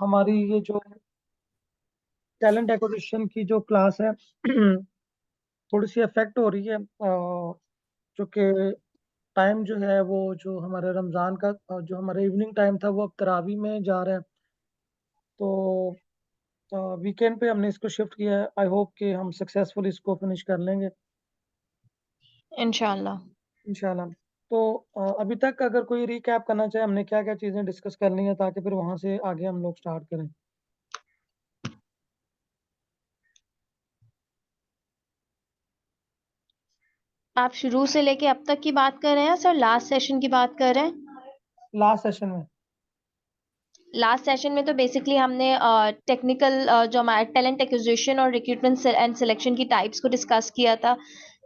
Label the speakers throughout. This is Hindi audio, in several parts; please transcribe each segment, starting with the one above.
Speaker 1: हमारी ये जो टैलेंट एक्विजिशन की जो क्लास है थोड़ी सी अफेक्ट हो रही है, चूँकि टाइम जो है वो जो हमारे रमज़ान का जो हमारा इवनिंग टाइम था वो अब तरावी में जा रहा है। तो वीकेंड पे हमने इसको शिफ्ट किया है। आई होप कि हम सक्सेसफुल इसको फिनिश कर लेंगे
Speaker 2: इंशाल्लाह।
Speaker 1: इंशाल्लाह। तो अभी तक अगर कोई रिकैप करना चाहे हमने क्या क्या चीज़ें डिस्कस करनी है ताकि फिर वहाँ से आगे हम लोग स्टार्ट करें।
Speaker 2: आप शुरू से लेके अब तक की बात कर रहे हैं सर, लास्ट सेशन की बात कर रहे हैं?
Speaker 1: लास्ट सेशन में
Speaker 2: लास्ट सेशन में तो बेसिकली हमने टेक्निकल जो हमारा टैलेंट एक्विजिशन और रिक्रूटमेंट एंड सिलेक्शन की टाइप्स को डिस्कस किया था।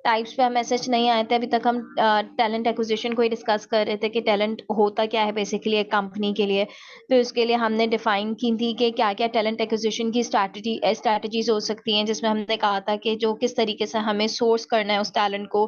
Speaker 2: टाइप्स पे हम मैसेज नहीं आए थे अभी तक। हम टैलेंट एक्विजिशन को ही डिस्कस कर रहे थे कि टैलेंट होता क्या है बेसिकली एक कंपनी के लिए। फिर उसके लिए हमने डिफाइन की थी कि क्या क्या टैलेंट एक्विजिशन की स्ट्रैटेजीज हो सकती हैं, जिसमें हमने कहा था कि जो किस तरीके से हमें सोर्स करना है उस टैलेंट को,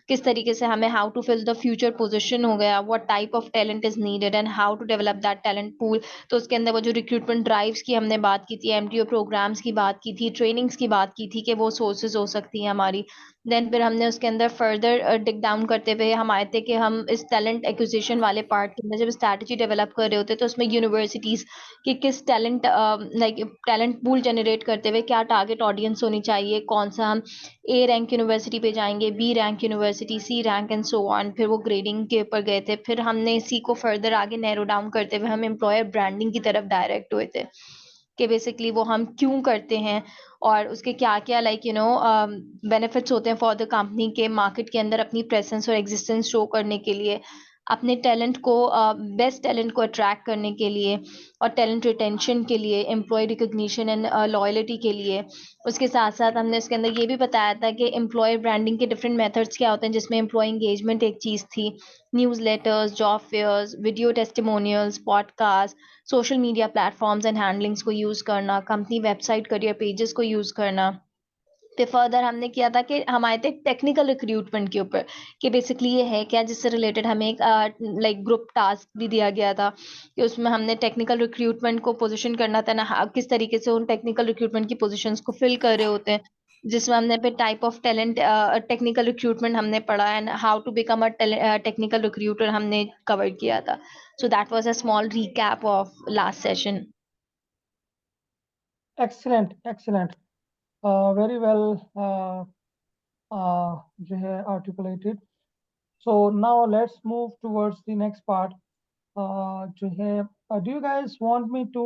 Speaker 2: किस तरीके से हमें how to fill the future position हो गया, what type of talent is needed and how to develop that talent pool. तो उसके अंदर वो जो रिक्रूटमेंट ड्राइव्स की हमने बात की थी, एमटीओ प्रोग्राम्स की बात की थी, ट्रेनिंग्स की बात की थी कि वो सोर्सेज हो सकती हैं हमारी। देन फिर हमने उसके अंदर फर्दर डिग डाउन करते हुए हम आए थे कि हम इस टैलेंट एक्विजिशन वाले पार्ट के अंदर जब स्ट्रैटेजी डेवलप कर रहे होते तो उसमें यूनिवर्सिटीज की किस talent like talent pool generate करते हुए क्या टारगेट ऑडियंस होनी चाहिए, कौन सा हम ए रैंक यूनिवर्सिटी पे जाएंगे, B rank university, C rank and so on. फिर वो ग्रेडिंग के ऊपर गए थे। फिर हमने इसी को फर्दर आगे नैरो डाउन करते हुए हम एम्प्लॉयर ब्रांडिंग की तरफ डायरेक्ट हुए थे कि बेसिकली वो हम क्यों करते हैं और उसके क्या क्या बेनिफिट्स होते हैं फॉर द कंपनी के मार्केट के अंदर अपनी प्रेजेंस और एग्जिस्टेंस शो करने के लिए, अपने टैलेंट को बेस्ट टैलेंट को अट्रैक्ट करने के लिए और टैलेंट रिटेंशन के लिए, एम्प्लॉय रिकॉग्निशन एंड लॉयल्टी के लिए। उसके साथ साथ हमने इसके अंदर ये भी बताया था कि एम्प्लॉयर ब्रांडिंग के डिफरेंट मेथड्स क्या होते हैं, जिसमें एम्प्लॉय एंगेजमेंट एक चीज़ थी, newsletters, job fairs, video testimonials, podcast, social media platforms and handlings को यूज़ करना, कंपनी वेबसाइट करियर पेजेस को यूज़ करना। फिर फर्दर हमने किया था कि हमारे थे टेक्निकल रिक्रूटमेंट के ऊपर कि बेसिकली ये है क्या, जिससे रिलेटेड हमें एक ग्रुप टास्क भी दिया गया था कि उसमें हमने टेक्निकल रिक्रूटमेंट को पोजीशन करना था ना, किस तरीके से उन टेक्निकल रिक्रूटमेंट की पोजीशंस को फिल कर रहे होते हैं, जिसमें हमने फिर type of talent technical recruitment हमने पढ़ा and how to become a technical recruiter हमने कवर किया था। So that was a small recap of last session.
Speaker 1: Excellent excellent, very well जो है articulated. So now let's move towards the next part जो है, do you guys want me to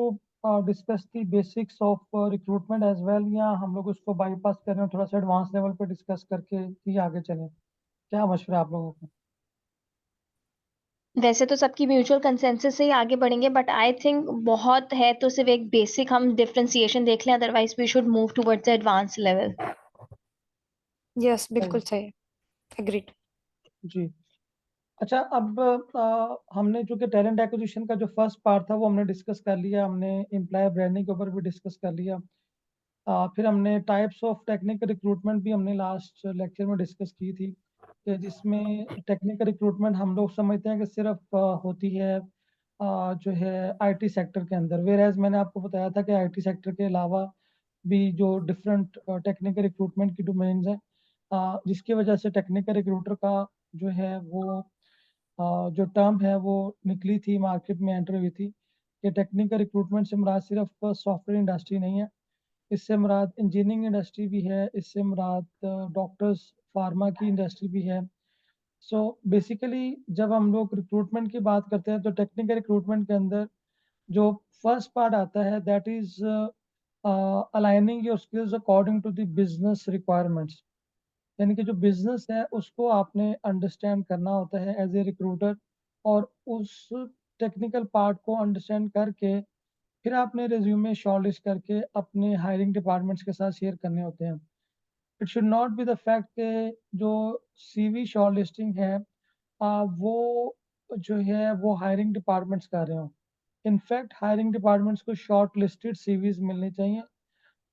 Speaker 1: discuss the basics of recruitment as well, या हम लोग उसको बाईपास करें और थोड़ा सा एडवांस लेवल पे डिस्कस करके ही आगे चलें? क्या मशवरा आप लोगों को?
Speaker 2: वैसे तो सबकी म्यूचुअल कंसेंसस से ही आगे बढ़ेंगे, बट आई थिंक बहुत है तो सिर्फ एक बेसिक हम डिफरेंशिएशन देख लें, otherwise we should move towards the advance level.
Speaker 3: Yes,
Speaker 1: सही।
Speaker 3: बिल्कुल सही। एग्रीड।
Speaker 1: जी। अच्छा, अब हमने चूंकि टैलेंट एक्विजिशन का जो फर्स्ट पार्ट था वो हमने डिस्कस कर लिया, हमने एम्प्लॉयर ब्रांडिंग के ऊपर भी डिस्कस कर लिया। फिर हमने टाइप्स ऑफ टेक्निकल रिक्रूटमेंट भी हमने लास्ट लेक्चर में डिस्कस की थी, कि जिसमें टेक्निकल रिक्रूटमेंट हम लोग समझते हैं कि सिर्फ होती है जो है आईटी सेक्टर के अंदर, वेयर एज मैंने आपको बताया था कि आईटी सेक्टर के अलावा भी जो डिफरेंट टेक्निकल रिक्रूटमेंट की डोमेन्स हैं, जिसकी वजह से टेक्निकल रिक्रूटर का जो है वो जो टर्म है वो निकली थी, मार्केट में एंटर हुई थी, कि टेक्निकल रिक्रूटमेंट से मुराद सिर्फ सॉफ्टवेयर इंडस्ट्री नहीं है, इससे मुराद इंजीनियरिंग इंडस्ट्री भी है, इससे मुराद डॉक्टर्स, फार्मा की इंडस्ट्री भी है। सो बेसिकली जब हम लोग रिक्रूटमेंट की बात करते हैं तो टेक्निकल रिक्रूटमेंट के अंदर जो फर्स्ट पार्ट आता है that is aligning your skills according to the business requirements, यानी कि जो बिजनेस है उसको आपने अंडरस्टैंड करना होता है एज ए रिक्रूटर, और उस टेक्निकल पार्ट को अंडरस्टैंड करके फिर आपने रिज्यूमे शॉर्टलिस्ट करके अपने हायरिंग डिपार्टमेंट्स के साथ शेयर करने होते हैं। It should not be the fact कि जो सीवी शॉर्टलिस्टिंग है वो जो है वो हायरिंग डिपार्टमेंट्स कर रहे हो। इनफैक्ट हायरिंग डिपार्टमेंट्स को शॉर्ट लिस्टेड सीवीज मिलनी चाहिए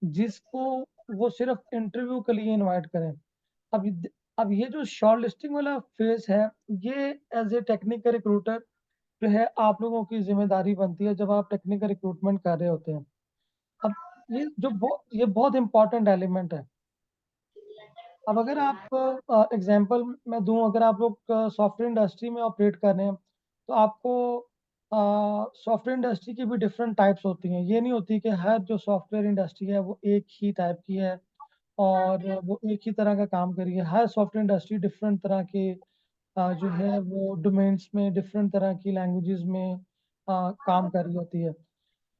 Speaker 1: जिसको वो सिर्फ इंटरव्यू के लिए इनवाइट करें। अब अब ये जो शॉर्ट लिस्टिंग वाला फेज है, ये एज ए टेक्निकल रिक्रूटर जो है आप लोगों की जिम्मेदारी बनती है जब आप टेक्निकल रिक्रूटमेंट कर रहे होते हैं। अब ये बहुत इंपॉर्टेंट एलिमेंट है। अब अगर आप एग्जांपल मैं दूं, अगर आप लोग सॉफ्टवेयर इंडस्ट्री में ऑपरेट कर रहे हैं तो आपको सॉफ्टवेयर इंडस्ट्री की भी डिफरेंट टाइप्स होती हैं। ये नहीं होती कि हर जो सॉफ्टवेयर इंडस्ट्री है वो एक ही टाइप की है और वो एक ही तरह का काम करिए। हर सॉफ्टवेयर इंडस्ट्री डिफरेंट तरह के जो है वो डोमेन्स में डिफरेंट तरह की लैंग्वेजेस में काम कर रही होती है।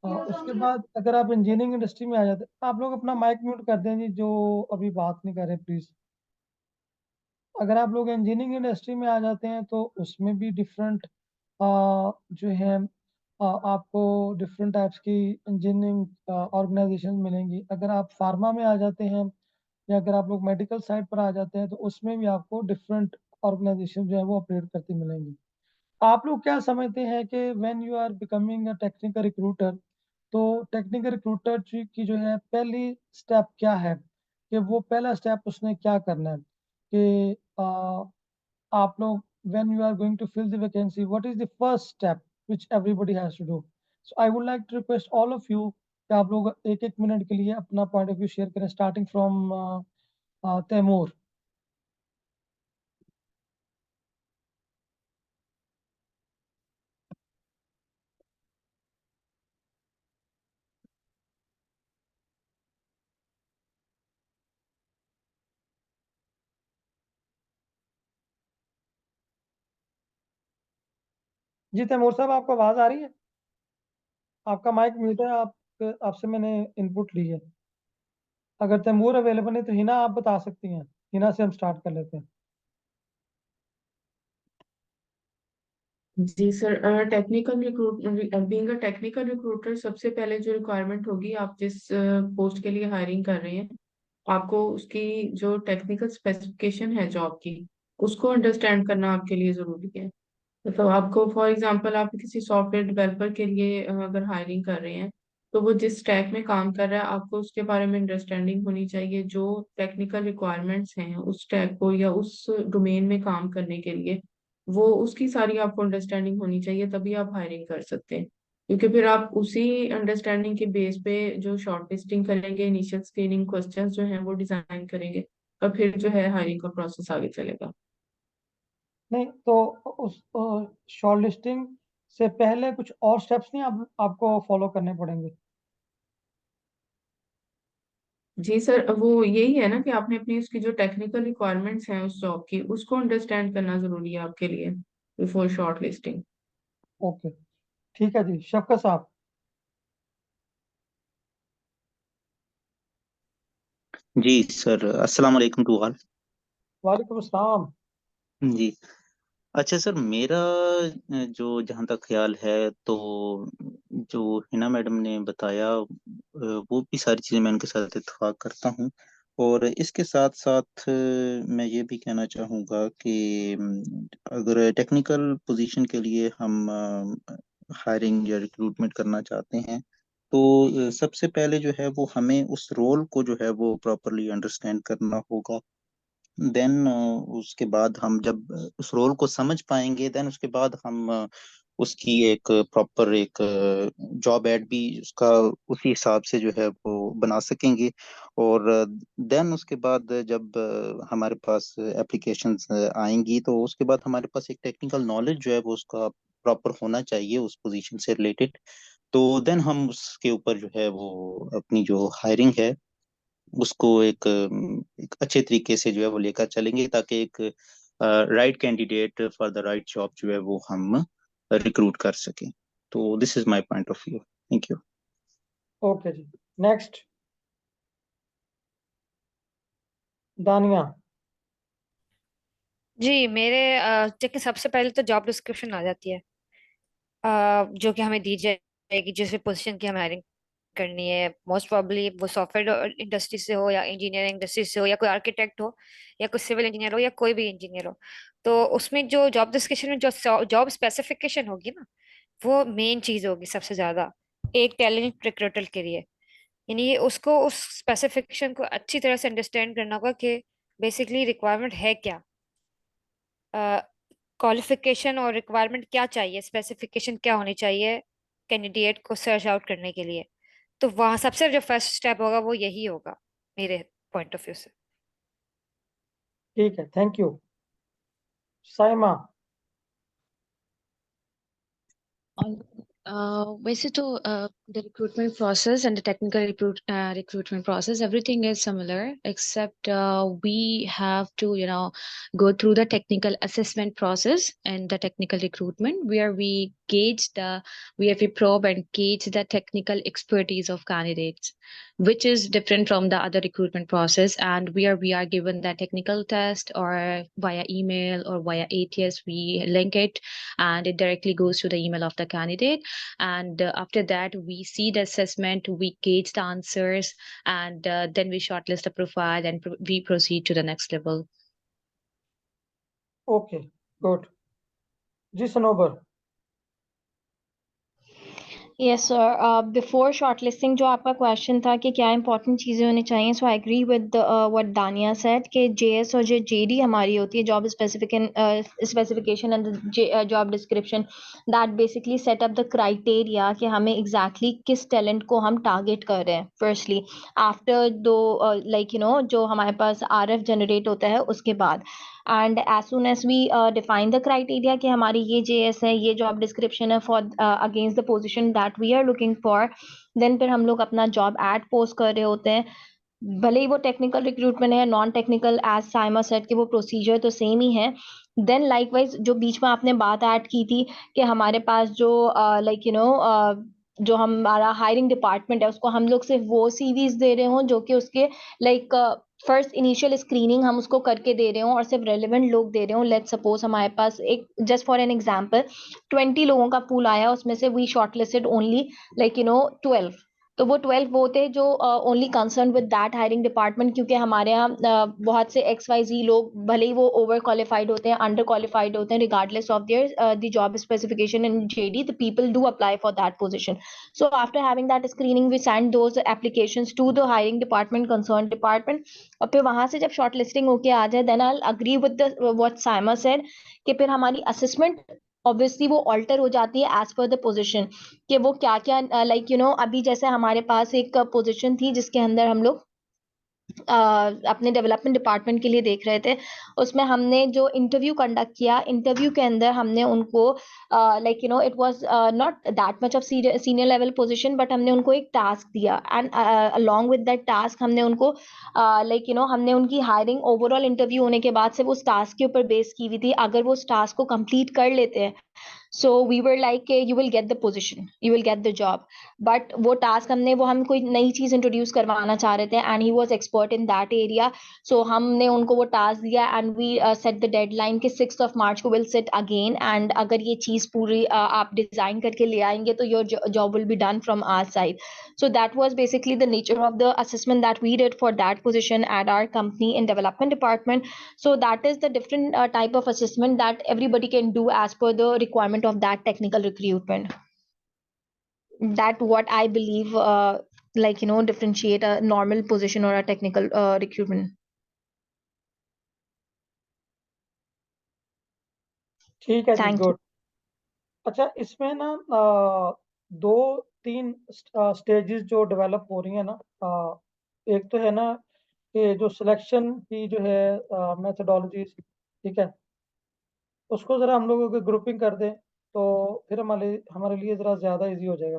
Speaker 1: उसके बाद अगर आप इंजीनियरिंग इंडस्ट्री में आ जाते हैं, आप लोग अपना माइक म्यूट कर दें जी, जो अभी बात नहीं कर रहे प्लीज़। अगर आप लोग इंजीनियरिंग इंडस्ट्री में आ जाते हैं तो उसमें भी डिफरेंट जो है आपको डिफरेंट टाइप्स की इंजीनियरिंग ऑर्गेनाइजेशन मिलेंगी। अगर आप फार्मा में आ जाते हैं या अगर आप लोग मेडिकल साइड पर आ जाते हैं तो उसमें भी आपको डिफरेंट ऑर्गेनाइजेशन जो है वो ऑपरेट करती मिलेंगी। आप लोग क्या समझते हैं कि when you are becoming a technical recruiter, तो टेक्निकल रिक्रूटर की जो है पहली स्टेप क्या है, कि वो पहला स्टेप उसने क्या करना है कि आप लोग when you are going to fill the vacancy, what is the first step which everybody has to do? So I would like to request all of you कि आप लोग एक एक मिनट के लिए अपना पॉइंट ऑफ व्यू शेयर करें, स्टार्टिंग फ्रॉम तैमूर। जी तैमूर साहब, आपको आवाज़ आ रही है? आपका माइक म्यूट है। आप आपसे मैंने इनपुट ली है। अगर तैमूर अवेलेबल है तो हिना आप बता सकती हैं। हिना से हम स्टार्ट कर लेते हैं।
Speaker 4: जी sir, technical recruit being a technical recruiter, सबसे पहले जो रिक्वायरमेंट होगी, आप जिस पोस्ट के लिए हायरिंग कर रहे हैं, आपको उसकी जो टेक्निकल स्पेसिफिकेशन है जॉब की, उसको अंडरस्टैंड करना आपके लिए जरूरी है। मतलब आपको फॉर एग्जांपल, आप किसी सॉफ्टवेयर डेवलपर के लिए अगर हायरिंग कर रहे हैं, तो वो जिस स्टैक में काम कर रहा है, आपको उसके बारे में अंडरस्टैंडिंग होनी चाहिए। जो टेक्निकल रिक्वायरमेंट्स हैं उस स्टैक को या उस डोमेन में काम करने के लिए, वो उसकी सारी आपको अंडरस्टैंडिंग होनी चाहिए, तभी आप हायरिंग कर सकते हैं। क्योंकि फिर आप उसी अंडरस्टैंडिंग के बेस पे जो शॉर्ट लिस्टिंग करेंगे, इनिशियल स्क्रीनिंग क्वेश्चंस जो हैं वो डिजाइन करेंगे, और फिर जो है हायरिंग का प्रोसेस आगे चलेगा।
Speaker 1: नहीं तो उस शॉर्ट लिस्टिंग से पहले कुछ और स्टेप्स नहीं आपको फॉलो करने पड़ेंगे?
Speaker 4: जी सर, वो यही है ना कि आपने अपनी उसकी जो टेक्निकल रिक्वायरमेंट्स हैं उस जॉब की, उसको अंडरस्टैंड करना जरूरी है आपके लिए बिफोर शॉर्ट लिस्टिंग।
Speaker 1: ओके, ठीक है जी। शफकत साहब।
Speaker 5: जी सर, अस्सलाम वालेकुम टू ऑल।
Speaker 1: वालेकुम अस्सलाम।
Speaker 5: जी। अच्छा सर, मेरा जो जहाँ तक ख्याल है, तो जो हिना मैडम ने बताया, वो भी सारी चीज़ें मैं उनके साथ इत्तेफाक करता हूँ। और इसके साथ साथ मैं ये भी कहना चाहूँगा कि अगर टेक्निकल पोजीशन के लिए हम हायरिंग या रिक्रूटमेंट करना चाहते हैं, तो सबसे पहले जो है वो हमें उस रोल को जो है वो प्रॉपरली अंडरस्टैंड करना होगा। देन उसके बाद हम जब उस रोल को समझ पाएंगे, देन उसके बाद हम उसकी एक प्रॉपर एक जॉब एड भी उसका उसी हिसाब से जो है वो बना सकेंगे। और देन उसके बाद जब हमारे पास एप्लीकेशंस आएंगी, तो उसके बाद हमारे पास एक टेक्निकल नॉलेज जो है वो उसका प्रॉपर होना चाहिए उस पोजीशन से रिलेटेड। तो देन हम उसके ऊपर जो है वो अपनी जो हायरिंग है उसको एक अच्छे तरीके से जो है वो लेकर चलेंगे, ताकि एक right candidate for the right job जो है वो हम रिक्रूट कर सकें। तो this is my point of view. Thank you.
Speaker 1: Okay जी, नेक्स्ट दानिया।
Speaker 3: जी मेरे देखिए, सबसे पहले तो जॉब डिस्क्रिप्शन आ जाती है, जो कि हमें दी जाएगी जिस भी पोजीशन की हमें हायरिंग करनी है। मोस्ट प्रोबेबली वो सॉफ्टवेयर इंडस्ट्री से हो या इंजीनियरिंग इंडस्ट्री से हो या कोई आर्किटेक्ट हो या कोई सिविल इंजीनियर हो या कोई भी इंजीनियर हो। तो उसमें जो जॉब डिस्क्रिप्शन में जो जॉब स्पेसिफिकेशन होगी ना, वो मेन चीज होगी सबसे ज्यादा एक टैलेंट रिक्रूटर के लिए। यानी ये उसको उस स्पेसिफिकेशन को अच्छी तरह से अंडरस्टैंड करना होगा कि बेसिकली रिक्वायरमेंट है क्या। क्वालिफिकेशन और रिक्वायरमेंट क्या चाहिए, स्पेसिफिकेशन क्या होनी चाहिए कैंडिडेट को सर्च आउट करने के लिए, तो वहाँ सबसे जो फर्स्ट स्टेप होगा वो यही होगा मेरे पॉइंट ऑफ व्यू से।
Speaker 1: ठीक है, थैंक यू। साइमा।
Speaker 6: वैसे तो the recruitment process and the technical recruitment process, everything is similar, except we have to, go through the technical assessment process and the technical recruitment, where we probe and gauge the technical expertise of candidates, which is different from the other recruitment process, and where we are given the technical test or via email or via ATS, we link it and it directly goes to the email of the candidate. And after that, we see the assessment, we gauge the answers, and then we shortlist the profile and we proceed to the next level.
Speaker 1: Okay, good. जी Sanobar.
Speaker 2: Yes sir, before shortlisting जो आपका क्वेश्चन था कि क्या इंपॉर्टेंट चीज़ें होनी चाहिए, सो आई एग्री विद व्हाट दानिया सेड कि जेएस और जो जेडी हमारी होती है, job specification and job description, that basically set up the criteria कि हमें एग्जैक्टली किस टैलेंट को हम टारगेट कर रहे हैं। फर्स्टली आफ्टर दो जो हमारे पास आरएफ जनरेट होता है उसके बाद, and as soon as we define the criteria कि हमारी ये जेएस है, ये जॉब डिस्क्रिप्शन है for against the position that we are looking for, then फिर हम लोग अपना जॉब एड पोस्ट कर रहे होते हैं। भले ही वो टेक्निकल रिक्रूटमेंट है, non technical, as Saima said कि वो प्रोसीजर तो सेम ही है। देन लाइकवाइज जो बीच में आपने बात ऐड की थी कि हमारे पास जो जो हमारा हायरिंग डिपार्टमेंट है उसको हम लोग सिर्फ वो सीवीज दे रहे हों जो कि उसके लाइक फर्स्ट इनिशियल स्क्रीनिंग हम उसको करके दे रहे हों और सिर्फ रेलेवेंट लोग दे रहे हों। लेट्स सपोज हमारे पास एक, जस्ट फॉर एन एग्जांपल, 20 लोगों का पूल आया, उसमें से वी शॉर्टलिस्टेड ओनली 12, तो वो 12 वो थे जो only concern with that hiring department, क्योंकि हमारे यहाँ बहुत से XYZ लोग भले ही वो ओवर क्वालिफाइड होते हैं, अंडर क्वालिफाइड होते हैं, regardless of their the job specification in JD, the people do apply for that position. So after having that screening, we send those applications to the hiring department, concerned department, और फिर वहां से जब शॉर्ट लिस्टिंग होके आ जाए, then I'll agree with the what Saima said कि फिर हमारी असेसमेंट ऑब्वियसली वो ऑल्टर हो जाती है एज पर द पोजीशन, कि वो क्या क्या अभी जैसे हमारे पास एक पोजीशन थी जिसके अंदर हम लोग अपने डेवलपमेंट डिपार्टमेंट के लिए देख रहे थे। उसमें हमने जो इंटरव्यू कंडक्ट किया, इंटरव्यू के अंदर हमने उनको it was not that much of senior level position, but हमने उनको एक टास्क दिया, and along with that task हमने उनको हमने उनकी हायरिंग ओवरऑल इंटरव्यू होने के बाद से वो उस टास्क के ऊपर बेस की हुई थी। अगर वो उस टास्क को कंप्लीट कर लेते हैं, so we were like you will get the position, you will get the job. But वो टास्क हम कोई नई चीज इंट्रोड्यूस करवाना चाह रहे थे, and he was expert in that area, so हमने उनको वो टास्क दिया, and we set the deadline कि 6 मार्च को विल सिट अगेन, एंड अगर ये चीज पूरी आप डिजाइन करके ले आएंगे तो your job will be done from our side. So that was basically the nature of the assessment that we did for that position at our company in development department. So that is the different type of assessment that everybody can do as per the requirement of that technical recruitment. That what I believe differentiate a normal position or a technical recruitment.
Speaker 1: ठीक है जी,
Speaker 2: Thank you.
Speaker 1: गुड। अच्छा, इसमें ना दो तीन स्टेजेस जो डेवलप हो रही है ना, एक तो है ना कि जो सिलेक्शन की जो है मेथोडोलॉजी, ठीक है, उसको ज़रा हम लोगों की ग्रुपिंग कर दें तो फिर हमारे हमारे लिए ज़रा ज़्यादा इजी हो जाएगा।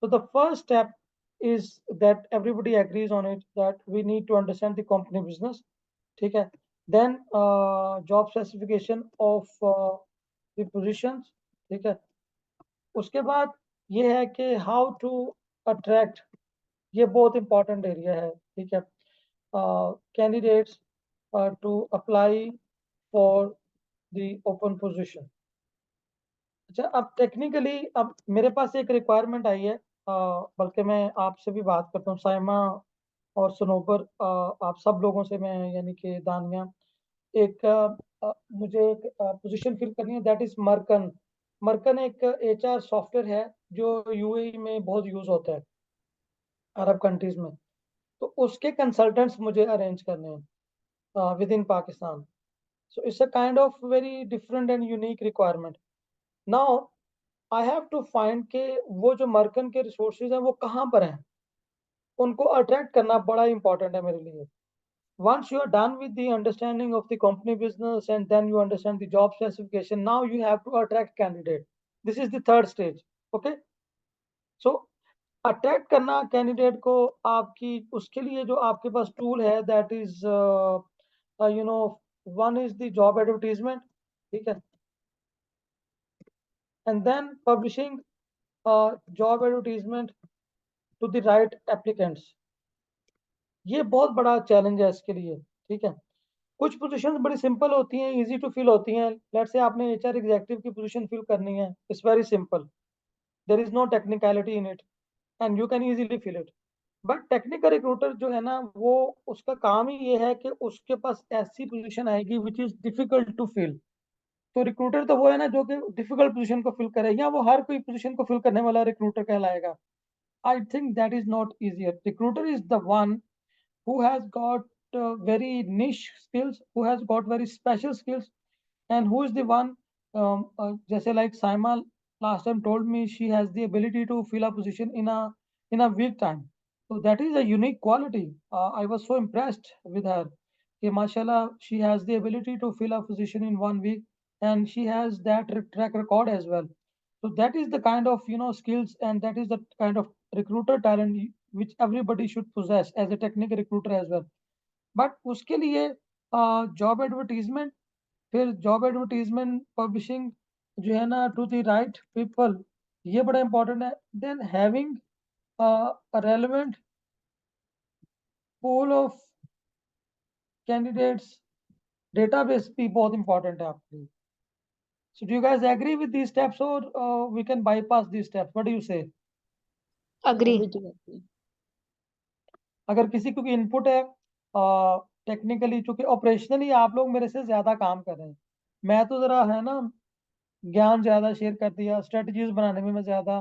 Speaker 1: So the first step is that everybody agrees on it that we need to understand the company business, ठीक है। Then job specification of the positions, ठीक है। उसके बाद ये है कि how to attract, ये बहुत important एरिया है, ठीक है, candidates to apply for the open position। अच्छा, अब टेक्निकली अब मेरे पास एक रिक्वायरमेंट आई है, बल्कि मैं आपसे भी बात करता हूँ, साइमा और सनोबर, आप सब लोगों से मैं, यानी कि दानिया, एक मुझे एक पोजीशन फिल करनी है, दैट इज मरकन। मरकन एक HR सॉफ्टवेयर है जो UAE में बहुत यूज होता है, अरब कंट्रीज में। तो उसके कंसल्टेंट्स मुझे अरेंज करने हैं with in Pakistan. So it's a kind of very different and unique requirement. Now I have to find के वो जो मरकन के रिसोर्सेज हैं वो कहाँ पर हैं, उनको अट्रैक्ट करना बड़ा इंपॉर्टेंट है मेरे लिए. Once you are done with the understanding of the company business and then you understand the job specification, now you have to attract candidate. This is the third stage. Okay. So attract करना कैंडिडेट को, आपकी उसके लिए जो आपके पास टूल है that is you know one is the job advertisement. ठीक है. And then publishing job advertisement to the right applicants. ये बहुत बड़ा चैलेंज है इसके लिए. ठीक है. कुछ पोजीशंस बड़ी सिंपल होती हैं, इजी टू फिल होती हैं. लेट्स से आपने एचआर एग्जीक्यूटिव की पोजीशन फिल करनी है, it's very simple, there is no technicality in it and you can easily fill it. But technical recruiter जो है ना, वो उसका काम ही ये है कि उसके पास ऐसी पोजीशन आएगी which is difficult to fill. तो रिक्रूटर तो वो है ना जो कि डिफिकल्ट पोजीशन को फिल करे, या वो हर कोई पोजीशन को फिल करने वाला रिक्रूटर कहलाएगा. I think that is not easier. Recruiter is the one who has got very niche skills, who has got very special skills, and who is the one, just like Saima last time told me, she has the ability to fill a position in a week time. So that is a unique quality. I was so impressed with her. Okay, mashallah, she has the ability to fill a position in 1 week, and she has that track record as well. So that is the kind of skills, and that is the kind of recruiter talent which everybody should possess as a technical recruiter as well. But उसके लिए जॉब एडवर्टीजमेंट, फिर जॉब एडवर्टीजमेंट पब्लिशिंग जो है ना टू द राइट पीपल, ये बड़ा इंपॉर्टेंट है. Then having relevant pool of candidates, database भी बहुत इंपॉर्टेंट है आपके लिए. So do you guys agree with these steps, or we can bypass these steps? What do you say?
Speaker 2: Agree.
Speaker 6: We do agree.
Speaker 1: अगर किसी को इनपुट है टेक्निकली, चूंकि ऑपरेशनली आप लोग मेरे से ज्यादा काम कर रहे हैं, मैं तो जरा है ना ज्ञान ज्यादा शेयर कर दिया, स्ट्रेटजीज बनाने में मैं ज्यादा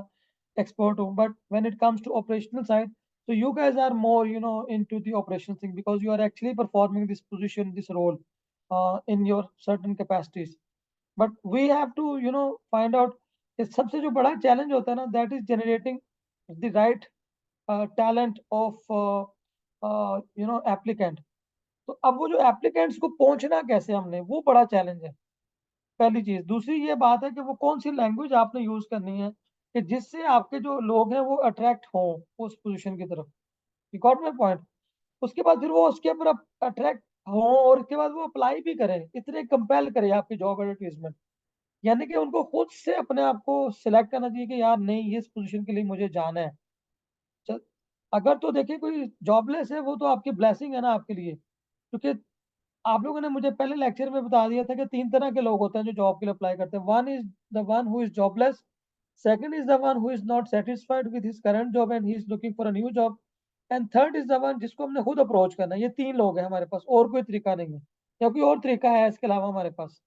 Speaker 1: एक्सपर्ट हूँ. But when it comes to operational side, so you guys are more into the operational thing because you are actually performing this position, this role in your certain capacities. But we have to find out कि सबसे जो बड़ा चैलेंज होता है ना, that is generating the right talent of applicant. तो अब वो जो एप्लीकेंट्स को पहुंचना कैसे हमने, वो बड़ा चैलेंज है, पहली चीज. दूसरी ये बात है कि वो कौन सी लैंग्वेज आपने यूज करनी है कि जिससे आपके जो लोग हैं वो अट्रैक्ट हों उस पोजीशन की तरफ. You got my point. उसके बाद फिर वो उसके ऊपर अट्रैक्ट हों और उसके बाद वो अप्लाई भी करें, इतने कंपेल करें आपकी जॉब एडवर्टीजमेंट. यानी कि उनको खुद से अपने आप को सिलेक्ट करना चाहिए कि यार नहीं, इस पोजीशन के लिए मुझे जाना है. अगर तो देखिए कोई जॉबलेस है, वो तो आपकी ब्लेसिंग है ना आपके लिए, क्योंकि आप लोगों ने मुझे पहले लेक्चर में बता दिया था कि 3 तरह के लोग होते हैं जो जॉब के लिए अप्लाई करते हैं. One is the one who is jobless, second is the one who is not satisfied with his current job and he is looking for a new job, and third is the one जिसको हमने खुद अप्रोच करना है. ये 3 लोग हैं हमारे पास, और कोई तरीका नहीं है, या कोई और तरीका है इसके अलावा हमारे पास?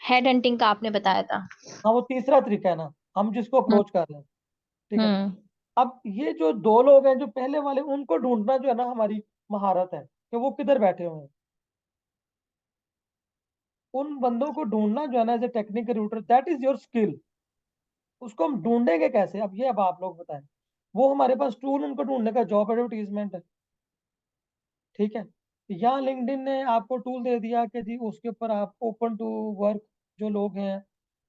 Speaker 2: हेड हंटिंग का आपने बताया था.
Speaker 1: हाँ, वो तीसरा तरीका है ना, हम जिसको अप्रोच कर रहे हैं. ठीक है.
Speaker 2: हम्म.
Speaker 1: अब ये जो 2 लोग हैं जो पहले वाले, उनको ढूंढना जो है ना हमारी महारत है कि वो किधर बैठे हुए हैं. उन बंदों को ढूंढना जो है ना as a technical recruiter, that is your skill. उसको हम ढूंढेंगे कैसे, अब आप लोग बताएं. वो हमारे पास टूल उनको ढूंढने का जॉब एडवर्टीजमेंट है. ठीक है. या लिंक्डइन ने आपको टूल दे दिया कि जी उसके ऊपर आप ओपन टू वर्क जो लोग हैं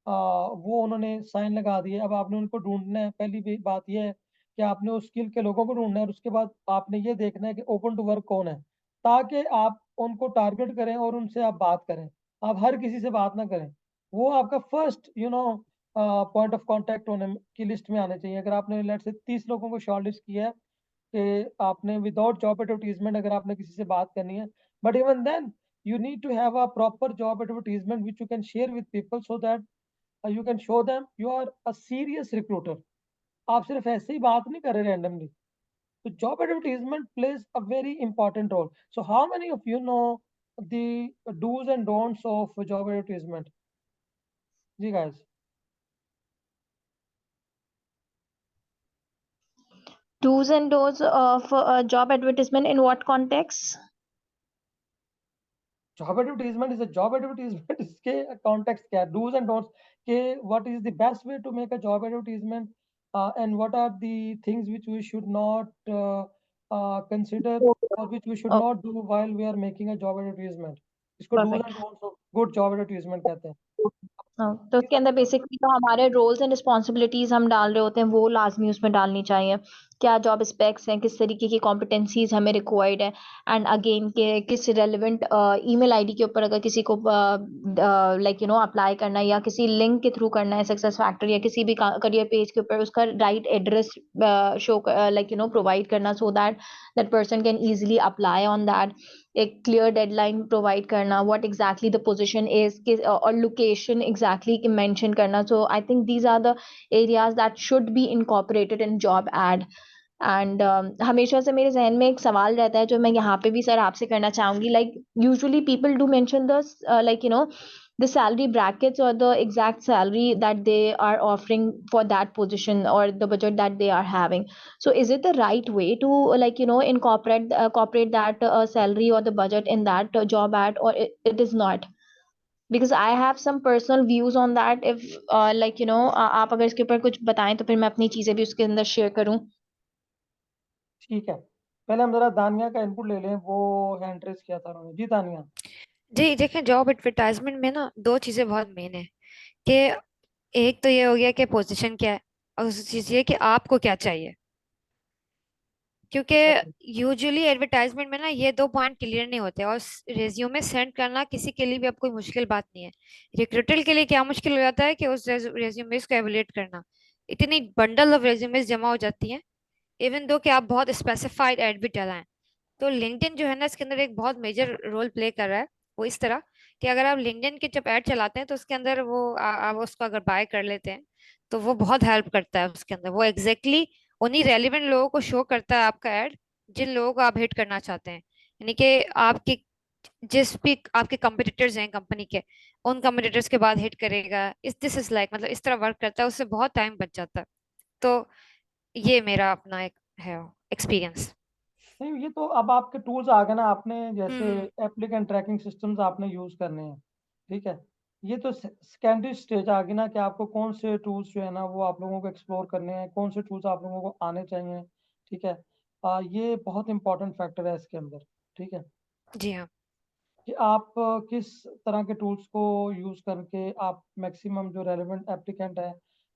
Speaker 1: वो उन्होंने साइन लगा दिए. अब आपने उनको ढूंढना है. पहली बात यह है कि आपने उस स्किल के लोगों को ढूंढना है, और उसके बाद आपने ये देखना है कि ओपन टू वर्क कौन है, ताकि आप उनको टारगेट करें और उनसे आप बात करें. आप हर किसी से बात ना करें. वो आपका फर्स्ट पॉइंट ऑफ कांटेक्ट होने की लिस्ट में आने चाहिए. अगर आपने लेट से 30 लोगों को शॉर्टलिस्ट किया है कि आपने विदाउट जॉब एडवर्टीजमेंट अगर आपने किसी से बात करनी है, but even then you need to have a proper job advertisement which you can share with people so that you can show them you are a serious recruiter. आप सिर्फ ऐसे ही बात नहीं कर रहे randomly. So job advertisement plays a very important role. So how many of you know the do's and don'ts of job advertisement? जी guys.
Speaker 2: do's and don'ts of job advertisement in what context?
Speaker 1: Job advertisement is a job advertisement इसके कॉन्टेक्स्ट क्या है, डूज एंड डोंट्स के what is the best way to make a job advertisement and what are the things which we should not consider और which we should
Speaker 2: Oh,
Speaker 1: not do while we are making a job advertisement. इसको dos
Speaker 2: perfect.
Speaker 1: And don'ts of good job advertisement कहते हैं।
Speaker 2: हाँ, तो उसके अंदर बेसिकली तो हमारे रोल्स एंड रिस्पॉन्सिबिलिटीज हम डाल रहे होते हैं वो लाजमी उसमें डालनी चाहिए। क्या जॉब स्पेक्स हैं, किस तरीके की कॉम्पिटेंसीज हमें रिक्वायर्ड है, एंड अगेन के किस रेलेवेंट ईमेल आईडी के ऊपर अगर किसी को अप्लाई करना है या किसी लिंक के थ्रू करना है सक्सेस फैक्टर या किसी भी करियर पेज के ऊपर उसका राइट एड्रेस शो प्रोवाइड करना so that that person can easily apply on that. एक क्लियर डेडलाइन प्रोवाइड करना, what exactly the position is और लोकेशन एग्जैक्टली मेंशन करना। So I think these are the areas that should be incorporated in job ad. And हमेशा से मेरे जहन में एक सवाल रहता है जो मैं यहाँ पे भी सर आपसे करना चाहूंगी। Like usually people do mention the the salary brackets or the exact salary that they are offering for that position or the budget that they are having. So is it the right way to incorporate that salary or the budget in that job ad, or it is not? Because I have some personal views on that. If आप अगर इसके ऊपर कुछ बताएं तो फिर मैं अपनी चीजें भी उसके अंदर शेयर करूं।
Speaker 1: ठीक है, पहले हम जरा दानिया का इनपुट ले लें, वो हैंड रेस किया था उन्होंने। जी दानिया।
Speaker 3: जी देखें, जॉब एडवर्टाइजमेंट में ना दो चीजें बहुत मेन है कि एक तो ये हो गया कि पोजीशन क्या है, और दूसरी चीज ये कि आपको क्या चाहिए। क्योंकि यूजुअली एडवर्टाइजमेंट में ना ये दो पॉइंट क्लियर नहीं होते, और रेज्यूमे सेंड करना किसी के लिए भी अब कोई मुश्किल बात नहीं है। रिक्रूटर के लिए क्या मुश्किल हो जाता है कि उस रेज्यूमेस को एवेल्यूएट करना। इतनी बंडल ऑफ रेज्यूमेस जमा हो जाती हैं, इवन दो कि आप बहुत स्पेसिफाइड एड भी डलाएं। तो लिंक्डइन जो है ना, इसके अंदर एक बहुत मेजर रोल प्ले कर रहा है। वो इस तरह कि अगर आप लिंक्डइन के जब ऐड चलाते हैं तो उसके अंदर वो आप उसको अगर बाय कर लेते हैं तो वो बहुत हेल्प करता है। उसके अंदर वो एग्जैक्टली उन्हीं रेलिवेंट लोगों को शो करता है आपका ऐड, जिन लोगों को आप हिट करना चाहते हैं। यानी कि आपके जिस भी आपके कंपटीटर्स हैं कंपनी के, उन कंपटीटर्स के बाद हिट करेगा। दिस इज लाइक मतलब इस तरह वर्क करता है, उससे बहुत टाइम बच जाता है। तो ये मेरा अपना एक है एक्सपीरियंस।
Speaker 1: नहीं, ये तो अब आपके टूल्स आ गए ना, आपने जैसे
Speaker 3: हम्म।
Speaker 1: एप्लीकेंट ट्रैकिंग सिस्टम्स आपने यूज करने हैं। ठीक है, ये तो सेकेंडरी स्टेज आ गई ना कि आपको कौन से टूल्स जो है ना वो आप लोगों को एक्सप्लोर करने हैं, कौन से टूल्स आप लोगों को आने चाहिए। ठीक है, ये बहुत इंपॉर्टेंट फैक्टर है इसके अंदर। ठीक है,
Speaker 3: जी हाँ।
Speaker 1: कि आप किस तरह के टूल्स को यूज करके आप मैक्सिमम जो रेलेवेंट एप्लीकेंट है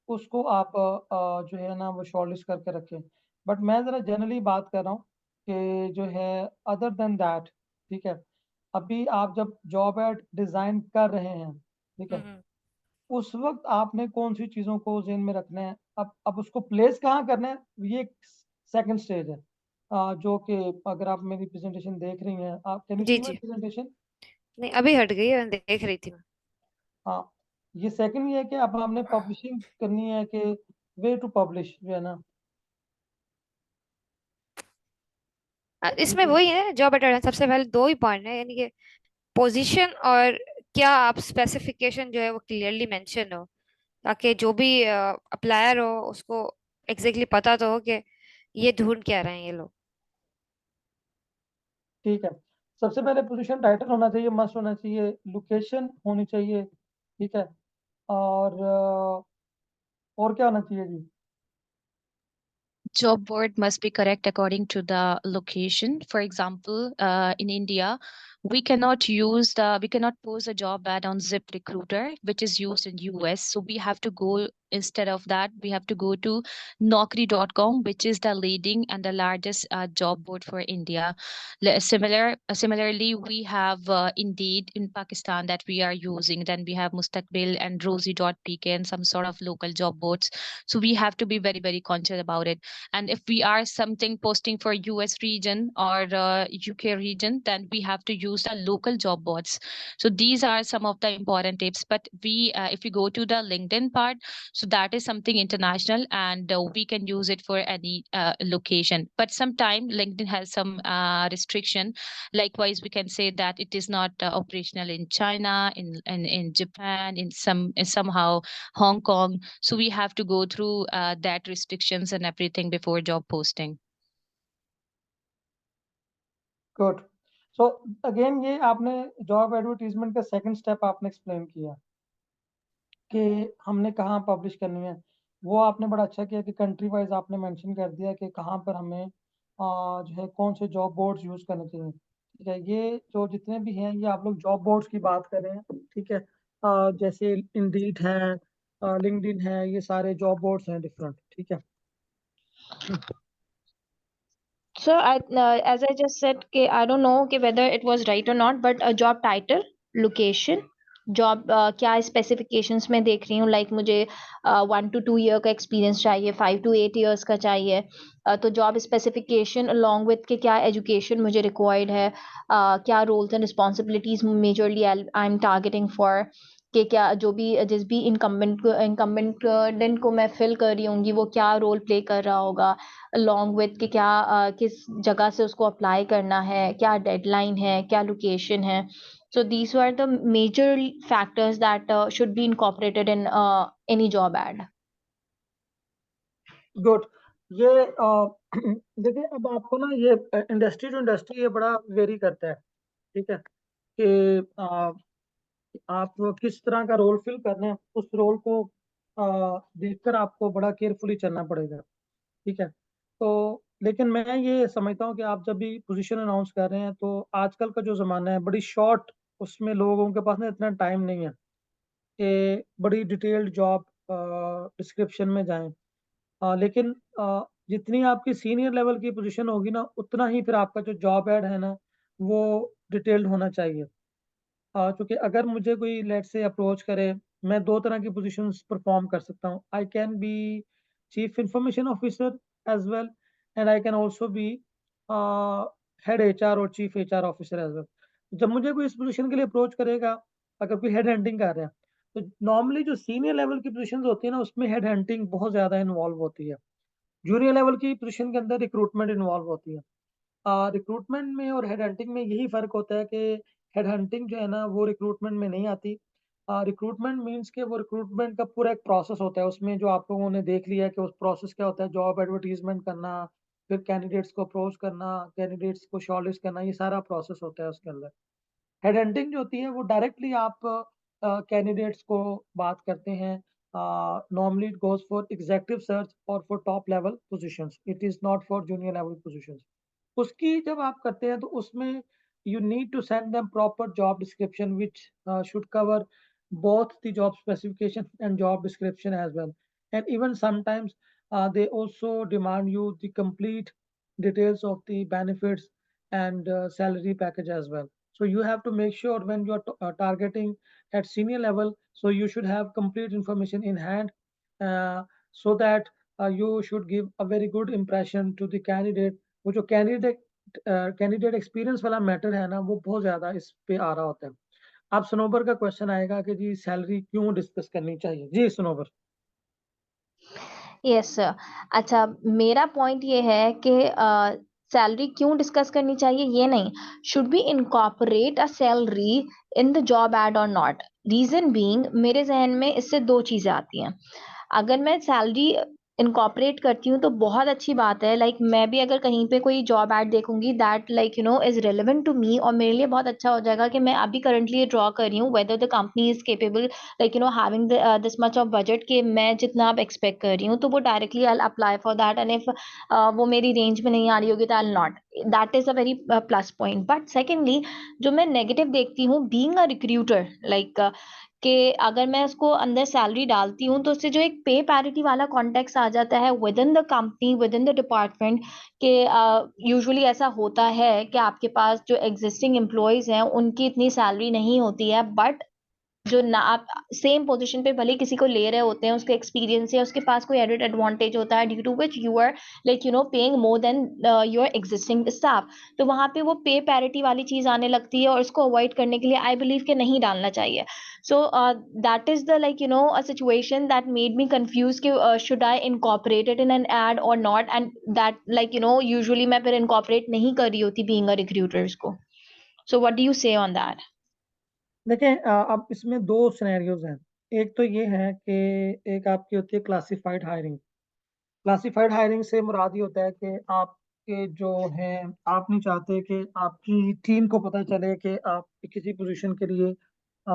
Speaker 1: उसको आप जो है ना वो शॉर्टलिस्ट करके रखें। बट मैं ज़रा जनरली बात कर रहा हूँ कि जो है अदर देन दैट, ठीक है, अभी आप जब जॉब एड डिज़ाइन कर रहे हैं, ठीक है,
Speaker 3: हम्म।
Speaker 1: उस वक्त आपने कौन सी चीज़ों को ज़हन में रखना है। अब उसको प्लेस कहाँ करना है, ये सेकंड स्टेज है। जो कि अगर आप मेरी प्रेजेंटेशन देख रही हैं, आप कैन यू
Speaker 3: जी
Speaker 1: सी माय
Speaker 3: जी।
Speaker 1: प्रेजेंटेशन।
Speaker 3: नहीं, अभी हट गई है, देख रही थी मैं।
Speaker 1: हाँ, ये सेकंड ये है कि अब हमने पब्लिशिंग करनी है कि वे टू पब्लिश जो है ना।
Speaker 3: इसमें
Speaker 1: ये
Speaker 3: वही है, जॉब अटेंडेंस सबसे पहले दो ही पॉइंट है, यानी कि पोजीशन और क्या आप स्पेसिफिकेशन जो है वो क्लियरली मेंशन हो, ताकि जो भी अप्लायर हो उसको एग्जैक्टली पता तो हो कि ये ढूंढ क्या रहे हैं ये लोग।
Speaker 1: ठीक है, सबसे पहले पोजीशन टाइटल होना चाहिए, मस्ट होना चाहिए, लोकेशन होनी चाहिए। ठीक है, और क्या होना चाहिए जी।
Speaker 6: Job board must be correct according to the location. For example, in India, we cannot post a job ad on ZipRecruiter, which is used in US. So we have to go, instead of that, we have to go to Naukri.com, which is the leading and the largest job board for India. Similarly, we have Indeed in Pakistan that we are using. Then we have Mustaqbil and Rosie.pk and some sort of local job boards. So we have to be very, very conscious about it. And if we are something posting for US region or UK region, then we have to use the local job boards. So these are some of the important tips. But if we go to the LinkedIn part, so that is something international, and we can use it for any location. But sometimes LinkedIn has some restriction. Likewise, we can say that it is not operational in China, in Japan, in somehow Hong Kong. So we have to go through that restrictions and everything before job posting.
Speaker 1: Good. So again ये आपने जॉब एडवर्टीजमेंट का सेकंड स्टेप आपने एक्सप्लेन किया कि हमने कहाँ पब्लिश करनी है. वो आपने बड़ा अच्छा किया कि कंट्री वाइज आपने मेंशन कर दिया कि कहाँ पर हमें जो है कौन से जॉब बोर्ड्स यूज करने चाहिए. ठीक है, ये जो जितने भी हैं ये आप लोग जॉब बोर्ड्स की बात कर रहे हैं. ठीक है, जैसे इंडीड है, लिंक्डइन है, ये सारे जॉब बोर्ड्स हैं डिफरेंट. ठीक है.
Speaker 2: So as I just said, I don't know whether it was right or not, but a job title, location, job क्या स्पेसिफिकेशंस में देख रही हूँ. लाइक मुझे 1 to 2 ईयर का एक्सपीरियंस चाहिए, 5 to 8 ईयर्स का चाहिए. तो जॉब स्पेसिफिकेशन अलॉन्ग विथ के क्या एजुकेशन मुझे रिक्वायर्ड है, क्या roles and responsibilities majorly I am targeting for, कि क्या जो भी जिस भी इनकम्बेंट को मैं फिल कर रही होंगी वो क्या रोल प्ले कर रहा होगा, अलॉन्ग विथ कि क्या किस जगह से उसको अप्लाई करना है, क्या डेडलाइन है, क्या लोकेशन है. So these were the major factors that should be incorporated in any job ad.
Speaker 1: Good. ये देखिए अब आपको ना ये इंडस्ट्री टू इंडस्ट्री ये बड़ा वेरी करता है. ठीक है, कि आप किस तरह का रोल फिल करना है, उस रोल को देखकर आपको बड़ा केयरफुली चलना पड़ेगा. ठीक है, तो लेकिन मैं ये समझता हूँ कि आप जब भी पोजीशन अनाउंस कर रहे हैं तो आजकल का जो ज़माना है बड़ी शॉर्ट, उसमें लोगों के पास ना इतना टाइम नहीं है कि बड़ी डिटेल्ड जॉब डिस्क्रिप्शन में जाएं. लेकिन जितनी आपकी सीनियर लेवल की पोजीशन होगी ना उतना ही फिर आपका जो जॉब एड है ना वो डिटेल्ड होना चाहिए. क्योंकि अगर मुझे कोई लेट से अप्रोच करे, मैं दो तरह की पोजीशंस परफॉर्म कर सकता हूँ. I can be chief information officer as well, and I can also be head HR और chief HR officer as well. जब मुझे कोई इस पोजीशन के लिए अप्रोच करेगा, अगर कोई हेड हंटिंग कर रहा है, तो नॉर्मली जो सीनियर लेवल की पोजीशंस होती है ना उसमें हेड हंटिंग बहुत ज़्यादा इन्वॉल्व होती है. जूनियर लेवल की पोजीशन के अंदर रिक्रूटमेंट इन्वॉल्व होती है. रिक्रूटमेंट में और हेड हंटिंग में यही फ़र्क होता है कि हेड हंटिंग जो है ना वो रिक्रूटमेंट में नहीं आती. रिक्रूटमेंट मीन्स के वो रिक्रूटमेंट का पूरा एक प्रोसेस होता है, उसमें जो आप लोगों ने देख लिया है कि उस प्रोसेस क्या होता है, जॉब एडवर्टीजमेंट करना, फिर कैंडिडेट्स को अप्रोच करना, कैंडिडेट्स को शॉर्टलिस्ट करना, ये सारा प्रोसेस होता है उसके अंदर. हेड हंटिंग जो होती है वो डायरेक्टली आप कैंडिडेट्स को बात करते हैं. Normally it goes for executive search और for top level positions, it is not for junior level positions. उसकी जब आप करते हैं तो उसमें you need to send them proper job description which should cover both the job specification and job description as well. And even sometimes they also demand you the complete details of the benefits and salary package as well. So you have to make sure when you are targeting at senior level, so you should have complete information in hand, so that you should give a very good impression to the candidate. वो जो कैंडिडेट एक्सपीरियंस वाला मैटर है ना वो बहुत ज्यादा इस पे आ रहा होता है. अब सनोबर का क्वेश्चन आएगा कि जी सैलरी क्यों डिस्कस करनी चाहिए. जी सनोबर.
Speaker 2: Yes sir. अच्छा, मेरा पॉइंट ये है कि सैलरी क्यों डिस्कस करनी चाहिए ये नहीं, should be incorporate a salary in the job ad और नॉट. रीजन बीइंग, मेरे जहन में इससे दो चीजें आती हैं. अगर मैं सैलरी इनकॉर्पोरेट करती हूँ तो बहुत अच्छी बात है. लाइक मैं भी अगर कहीं पे कोई जॉब एड देखूंगी that like is relevant to me, और मेरे लिए बहुत अच्छा हो जाएगा कि मैं अभी करंटली ये ड्रॉ कर रही हूँ whether the company is capable like having this much of budget कि मैं जितना आप एक्सपेक्ट कर रही हूँ तो वो directly I apply for that. And if वो मेरी रेंज में नहीं आ रही होगी तो I not. That is a very plus point. But secondly, जो मैं नेगेटिव देखती हूँ बीइंग अ रिक्रूटर, लाइक कि अगर मैं उसको अंदर सैलरी डालती हूँ तो उससे जो एक पे पैरिटी वाला कॉन्टेक्स्ट आ जाता है with in the company, with in the department, कि यूजुअली ऐसा होता है कि आपके पास जो एग्जिस्टिंग एम्प्लॉयज हैं उनकी इतनी सैलरी नहीं होती है, बट जो ना आप सेम पोजीशन पे भले किसी को ले रहे होते हैं, उसके एक्सपीरियंस या उसके पास कोई एडेड एडवांटेज होता है due to which you are like paying more than your existing staff, तो वहां पे वो पे पैरिटी वाली चीज आने लगती है और इसको अवॉइड करने के लिए आई बिलीव कि नहीं डालना चाहिए. So that is the a situation that made me confused कि should I incorporate it in an ad or not, and that usually मैं फिर incorporate नहीं कर रही होती being a recruiter इसको. So what do you say on that?
Speaker 1: देखिए, अब इसमें दो सिनेरियोज हैं. एक तो ये है कि एक आपकी होती है क्लासिफाइड हायरिंग. क्लासिफाइड हायरिंग से मुराद ये होता है कि आपके जो हैं, आप नहीं चाहते कि आपकी टीम को पता चले कि आप किसी पोजीशन के लिए अ,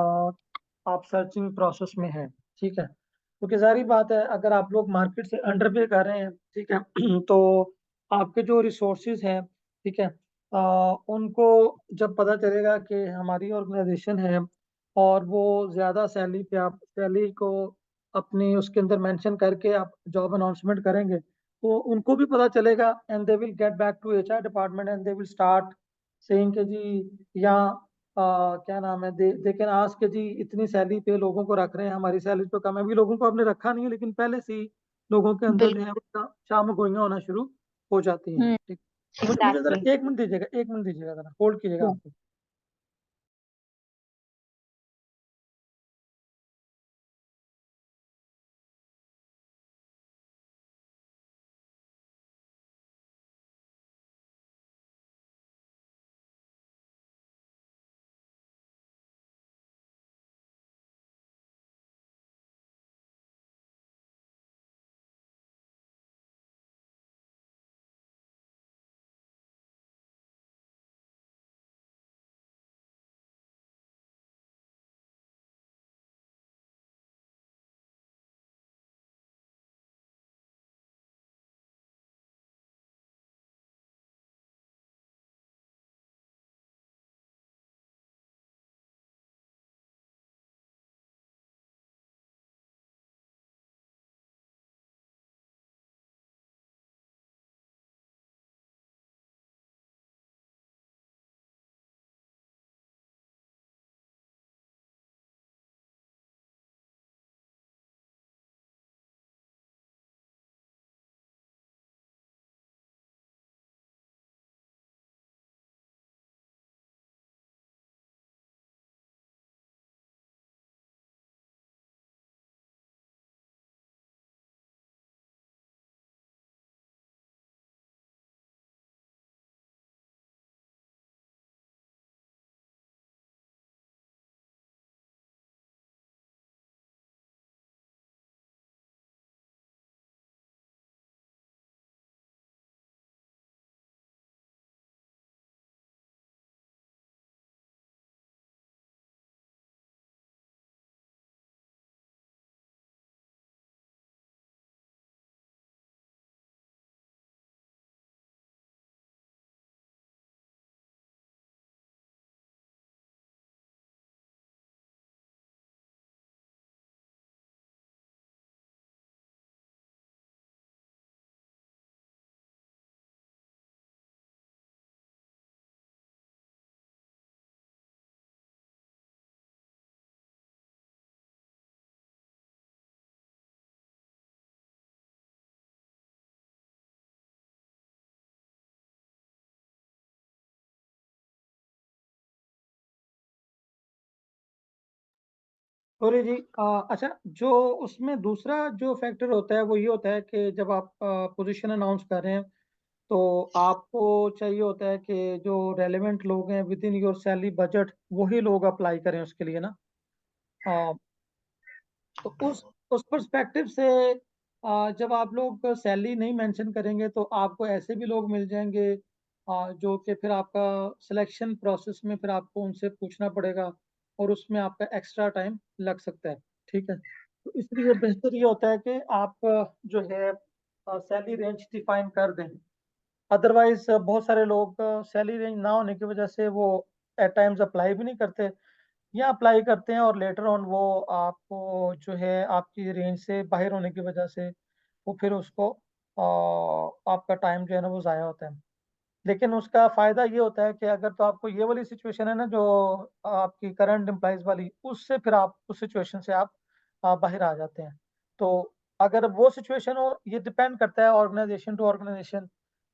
Speaker 1: आप सर्चिंग प्रोसेस में हैं. ठीक है, क्योंकि जाहिर बात है अगर आप लोग मार्केट से अंडर पे कर रहे हैं, ठीक है, तो आपके जो रिसोर्सेज हैं, ठीक है, उनको जब पता चलेगा कि हमारी ऑर्गेनाइजेशन है और वो ज़्यादा सैलरी पे आप सैलरी को अपनी उसके अंदर मेंशन करके आप जॉब अनाउंसमेंट करेंगे, तो उनको भी पता चलेगा and they will get back to HR department and they will start saying के जी या क्या नाम है, दे कैन आस्क के जी इतनी सैलरी पे लोगों को रख रहे हैं, हमारी सैलरी तो कम है. अभी लोगों को आपने रखा नहीं है, लेकिन पहले से ही लोगों के अंदर जो है वो शाम गोइयां होना शुरू हो जाती हैं.
Speaker 2: हम्म,
Speaker 1: ठीक, मुझे
Speaker 2: exactly.
Speaker 1: जरा 1 मिनट दीजिएगा, 1 मिनट दीजिएगा, जरा होल्ड कीजिएगा
Speaker 2: Sure.
Speaker 1: आप. सॉरी जी, अच्छा, जो उसमें दूसरा जो फैक्टर होता है वो ये होता है कि जब आप पोजीशन अनाउंस कर रहे हैं, तो आपको चाहिए होता है कि जो रेलेवेंट लोग हैं with in your salary budget वही लोग अप्लाई करें उसके लिए ना. अ, तो उस पर्सपेक्टिव से जब आप लोग सैलरी नहीं मेंशन करेंगे तो आपको ऐसे भी लोग मिल जाएंगे जो कि फिर आपका सिलेक्शन प्रोसेस में फिर आपको उनसे पूछना पड़ेगा और उसमें आपका एक्स्ट्रा टाइम लग सकता है. ठीक है, तो इसलिए बेहतर ये होता है कि आप जो है सैलरी रेंज डिफाइन कर दें. अदरवाइज बहुत सारे लोग सैलरी रेंज ना होने की वजह से वो एट टाइम्स अप्लाई भी नहीं करते या अप्लाई करते हैं और लेटर ऑन वो आपको जो है आपकी रेंज से बाहर होने की वजह से वो फिर उसको आपका टाइम जो है ना वो ज़ाया होता है. लेकिन उसका फायदा ये होता है कि अगर तो आपको ये वाली सिचुएशन है ना जो आपकी करंट एम्प्लॉयज वाली, उससे फिर आप उस सिचुएशन से आप बाहर आ जाते हैं। तो अगर वो सिचुएशन हो, ये डिपेंड करता है ऑर्गेनाइजेशन टू ऑर्गेनाइजेशन,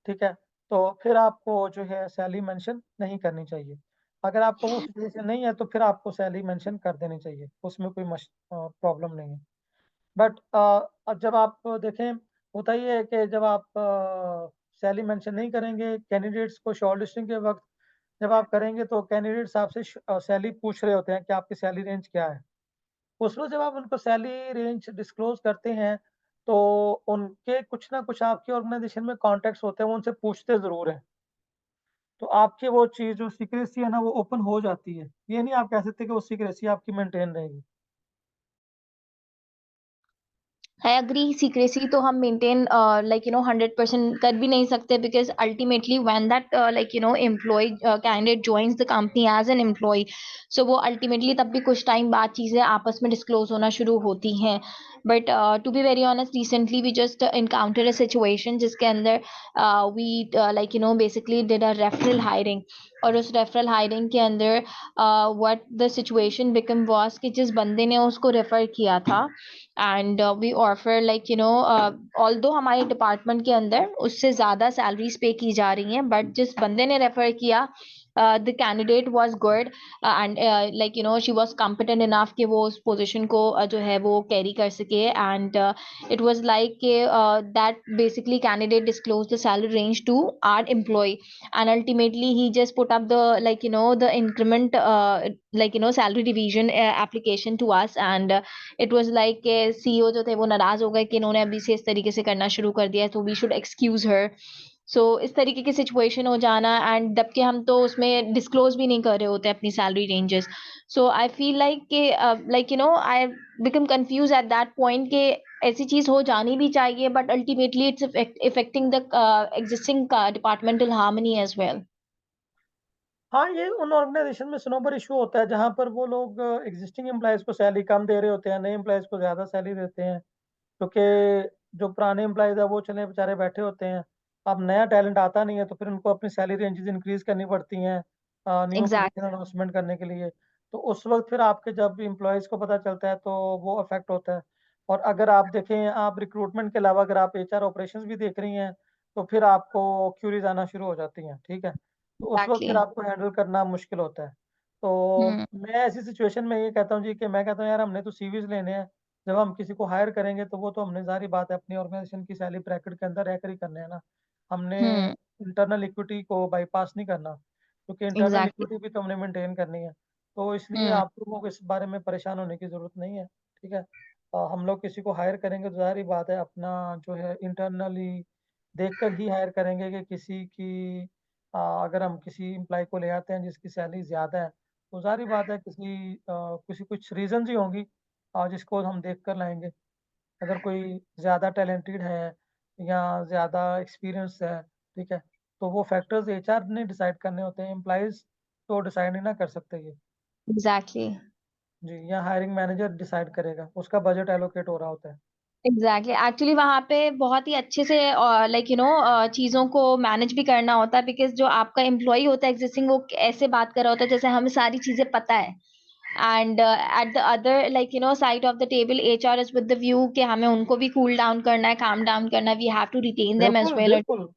Speaker 1: ठीक है। तो फिर आपको जो है सैलरी मेंशन नहीं करनी चाहिए। अगर आपको वो सिचुएशन नहीं है तो फिर आपको सैलरी मेंशन कर देनी चाहिए, उसमें कोई प्रॉब्लम नहीं है। बट जब आप देखें, होता ये है कि जब आप सैलरी मेंशन नहीं करेंगे कैंडिडेट्स को शॉर्ट लिस्टिंग के वक्त, जब आप करेंगे तो कैंडिडेट्स आपसे सैलरी पूछ रहे होते हैं कि आपकी सैलरी रेंज क्या है। उसमें जब आप उनको सैलरी रेंज डिस्क्लोज करते हैं तो उनके कुछ ना कुछ आपकी ऑर्गेनाइजेशन में कॉन्टैक्ट्स होते हैं, वो उनसे पूछते ज़रूर हैं। तो आपकी वो चीज़ जो सीक्रेसी है ना वो ओपन हो जाती है। ये नहीं आप कह सकते कि वो सीक्रेसी आपकी मेंटेन रहेगी।
Speaker 2: आई एग्री, सीक्रेसी तो हम मेंटेन 100% कर भी नहीं सकते, because ultimately when that employee candidate joins the company as an employee, so वो अल्टीमेटली तब भी कुछ टाइम बाद चीज़ें आपस में डिस्क्लोज होना शुरू होती हैं। But to be very honest, recently we just encounter a situation जिसके अंदर we basically did a referral hiring, और उस रेफरल हायरिंग के अंदर what the situation become was कि जिस बंदे ने उसको रेफर किया था, एंड वी ऑफर ऑल्दो हमारे डिपार्टमेंट के अंदर उससे ज़्यादा सैलरीज पे की जा रही हैं, बट जिस बंदे ने रेफर किया, the candidate was good and she was competent enough कि वो उस पोजीशन को जो है वो कैरी कर सके, and it was like that basically candidate disclose the salary range to our employee, and ultimately he just put up the the increment salary revision application to us, and it was like के सीईओ जो थे वो नाराज हो गए कि इन्होंने अभी से इस तरीके से करना शुरू कर दिया है, तो वी शुड एक्सक्यूज हर। सो इस तरीके की सिचुएशन हो जाना, एंड जबकि हम तो उसमें डिस्क्लोज भी नहीं कर रहे होते अपनी salary ranges. So I feel like के I become confuse at that point के ऐसी चीज हो जानी भी चाहिए, but ultimately it's affecting the existing departmental harmony as well.
Speaker 1: हाँ, ये उन ऑर्गेनाइजेशन में स्नोबर इशू होता है जहाँ पर वो लोग एग्जिस्टिंग एम्प्लॉयज़ को सैलरी कम दे रहे होते हैं, नए एम्प्लॉयज़ को ज़्यादा सैलरी देते हैं, क्योंकि जो पुराने एम्प्लॉयज़ है वो चले बेचारे बैठे होते हैं। अब नया टैलेंट आता नहीं है तो फिर उनको अपनी सैलरी रेंजेस इंक्रीज करनी पड़ती हैं न्यू पोजीशन
Speaker 2: एग्जैक्टली।
Speaker 1: अनाउंसमेंट करने के लिए। तो उस वक्त फिर आपके जब एम्प्लॉयज़ को पता चलता है तो वो अफेक्ट होता है। और अगर आप देखें, आप रिक्रूटमेंट के अलावा अगर आप एचआर ऑपरेशंस भी देख रही हैं तो फिर आपको क्यूरीज आना शुरू हो जाती हैं, ठीक है। तो उस वक्त
Speaker 2: एग्जैक्टली।
Speaker 1: फिर आपको हैंडल करना मुश्किल होता है। तो
Speaker 2: हम्म।
Speaker 1: मैं ऐसी सिचुएशन में ये कहता हूँ जी कि मैं कहता हूँ यार हमने तो सीवीज लेने हैं, जब हम किसी को हायर करेंगे तो वो तो हमने जारी बात है अपनी ऑर्गेनाइजेशन की सैलरी ब्रैकेट के अंदर रहकर ही करने हैं ना। हमने
Speaker 2: हम्म।
Speaker 1: इंटरनल इक्विटी को बाईपास नहीं करना, क्योंकि इंटरनल
Speaker 2: एग्जैक्टली।
Speaker 1: इक्विटी भी तो हमने मेंटेन करनी है। तो इसलिए
Speaker 2: हम्म।
Speaker 1: आप लोगों को इस बारे में परेशान होने की ज़रूरत नहीं है, ठीक है। हम लोग किसी को हायर करेंगे तो जारी बात है अपना जो है इंटरनली देखकर ही हायर करेंगे कि किसी की अगर हम किसी एम्प्लॉय को ले आते हैं जिसकी सैलरी ज़्यादा है तो जारी बात है किसी कुछ रीजन ही होंगी जिसको हम देख कर लाएंगे। अगर कोई ज़्यादा टैलेंटेड है या ज़्यादा एक्सपीरियंस है, ठीक है, तो वो फैक्टर्स एचआर ने डिसाइड करने होते हैं, एम्प्लॉइज़ तो डिसाइड नहीं ना कर सकते ये।
Speaker 2: एग्जैक्टली।
Speaker 1: जी, या हायरिंग मैनेजर डिसाइड करेगा, उसका बजट एलोकेट हो रहा होता है।
Speaker 2: एग्जैक्टली, एक्चुअली वहाँ पे बहुत ही अच्छे से चीज़ों को मैनेज भी करना होता है, बिकॉज जो आपका एम्प्लॉय होता है एग्जिस्टिंग, वो ऐसे बात कर रहा होता है जैसे हमें सारी चीज़ें पता है, and at the other side of the table HR is with the view कि हमें उनको भी कूल डाउन करना है, काम डाउन करना है, we have to retain them as
Speaker 1: बिल्कुल,
Speaker 2: वेल।
Speaker 1: बिल्कुल,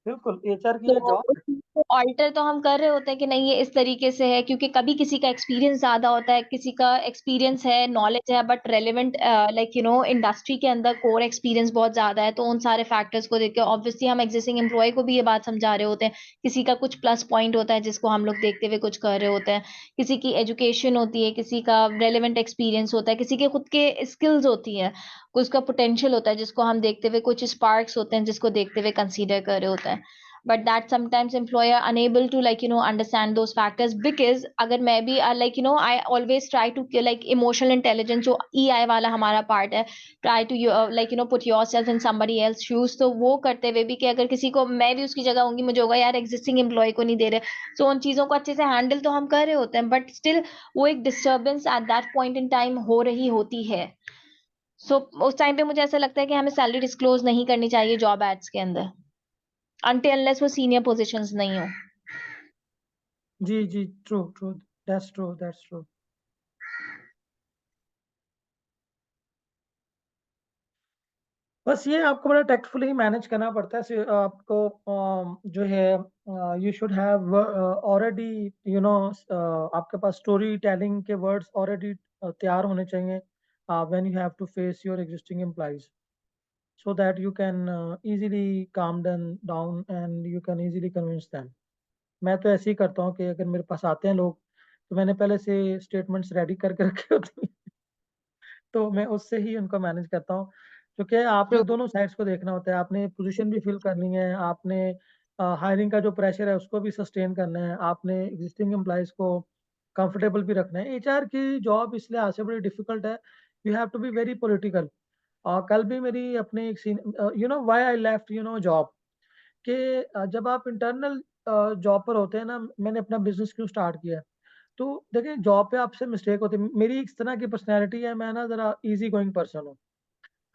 Speaker 1: बिल्कुल, एचआर की
Speaker 2: तो
Speaker 1: ये जॉब
Speaker 2: उस
Speaker 1: है।
Speaker 2: चीज़ को ऑल्टर तो हम कर रहे होते हैं कि नहीं ये इस तरीके से है, क्योंकि कभी किसी का एक्सपीरियंस ज़्यादा होता है, किसी का एक्सपीरियंस है, नॉलेज है, बट रेलेवेंट इंडस्ट्री के अंदर कोर एक्सपीरियंस बहुत ज़्यादा है, तो उन सारे फैक्टर्स को देख के ऑब्वियसली हम एक्जिस्टिंग एम्प्लॉय को भी ये बात समझा रहे होते हैं। किसी का कुछ प्लस पॉइंट होता है जिसको हम लोग देखते हुए कुछ कर रहे होते हैं, किसी की एजुकेशन होती है, किसी का रेलेवेंट एक्सपीरियंस होता है, किसी के खुद के स्किल्स होती है, उसका पोटेंशियल होता है जिसको हम देखते हुए, कुछ स्पार्क्स होते हैं जिसको देखते हुए कंसीडर कर रहे होते हैं। but that sometimes employer unable to understand those factors, because अगर मैं भी I always try to emotional intelligence जो EI वाला हमारा part है, try to put yourself in somebody else shoes, तो वो करते हुए भी कि अगर किसी को मैं भी उसकी जगह होंगी मुझे होगा यार existing employee को नहीं दे रहे, so उन चीजों को अच्छे से handle तो हम कर रहे होते हैं, but still वो एक disturbance at that point in time हो रही होती है। so उस टाइम पे मुझे ऐसा लगता है कि हमें सैलरी डिस्क्लोज नहीं करनी चाहिए जॉब एड्स के अंदर। until unless वो senior positions नहीं हो।
Speaker 1: जी जी, true true, that's true, that's true. बस ये आपको बड़ा टैक्टफुली मैनेज करना पड़ता है। आपको जो है you should have already you know आपके पास स्टोरी टेलिंग के वर्ड्स ऑलरेडी तैयार होने चाहिए when you have to face your existing employees, so that you can easily calm them down and you can easily convince them। मैं तो ऐसे ही करता हूँ कि अगर मेरे पास आते हैं लोग तो मैंने पहले से स्टेटमेंट्स रेडी करके रखे होते हैं तो मैं उससे ही उनको मैनेज करता हूँ, क्योंकि आपने
Speaker 2: True.
Speaker 1: दोनों साइड्स को देखना होता है। आपने पोजीशन भी फिल करनी है, आपने हायरिंग का जो प्रेशर है उसको भी सस्टेन करना है, आपने एग्जिस्टिंग एम्प्लॉयज को कंफर्टेबल भी रखना है। एचआर की जॉब इसलिए आज से बड़ी डिफिकल्ट है, you have to be very political. कल भी मेरी अपने एक you know why I left you know job, कि जब आप इंटरनल जॉब पर होते हैं ना, मैंने अपना बिजनेस क्यों स्टार्ट किया, तो देखिए जॉब पे आपसे मिस्टेक होती है। मेरी इस तरह की पर्सनैलिटी है, मैं ना जरा इजी गोइंग पर्सन हूँ।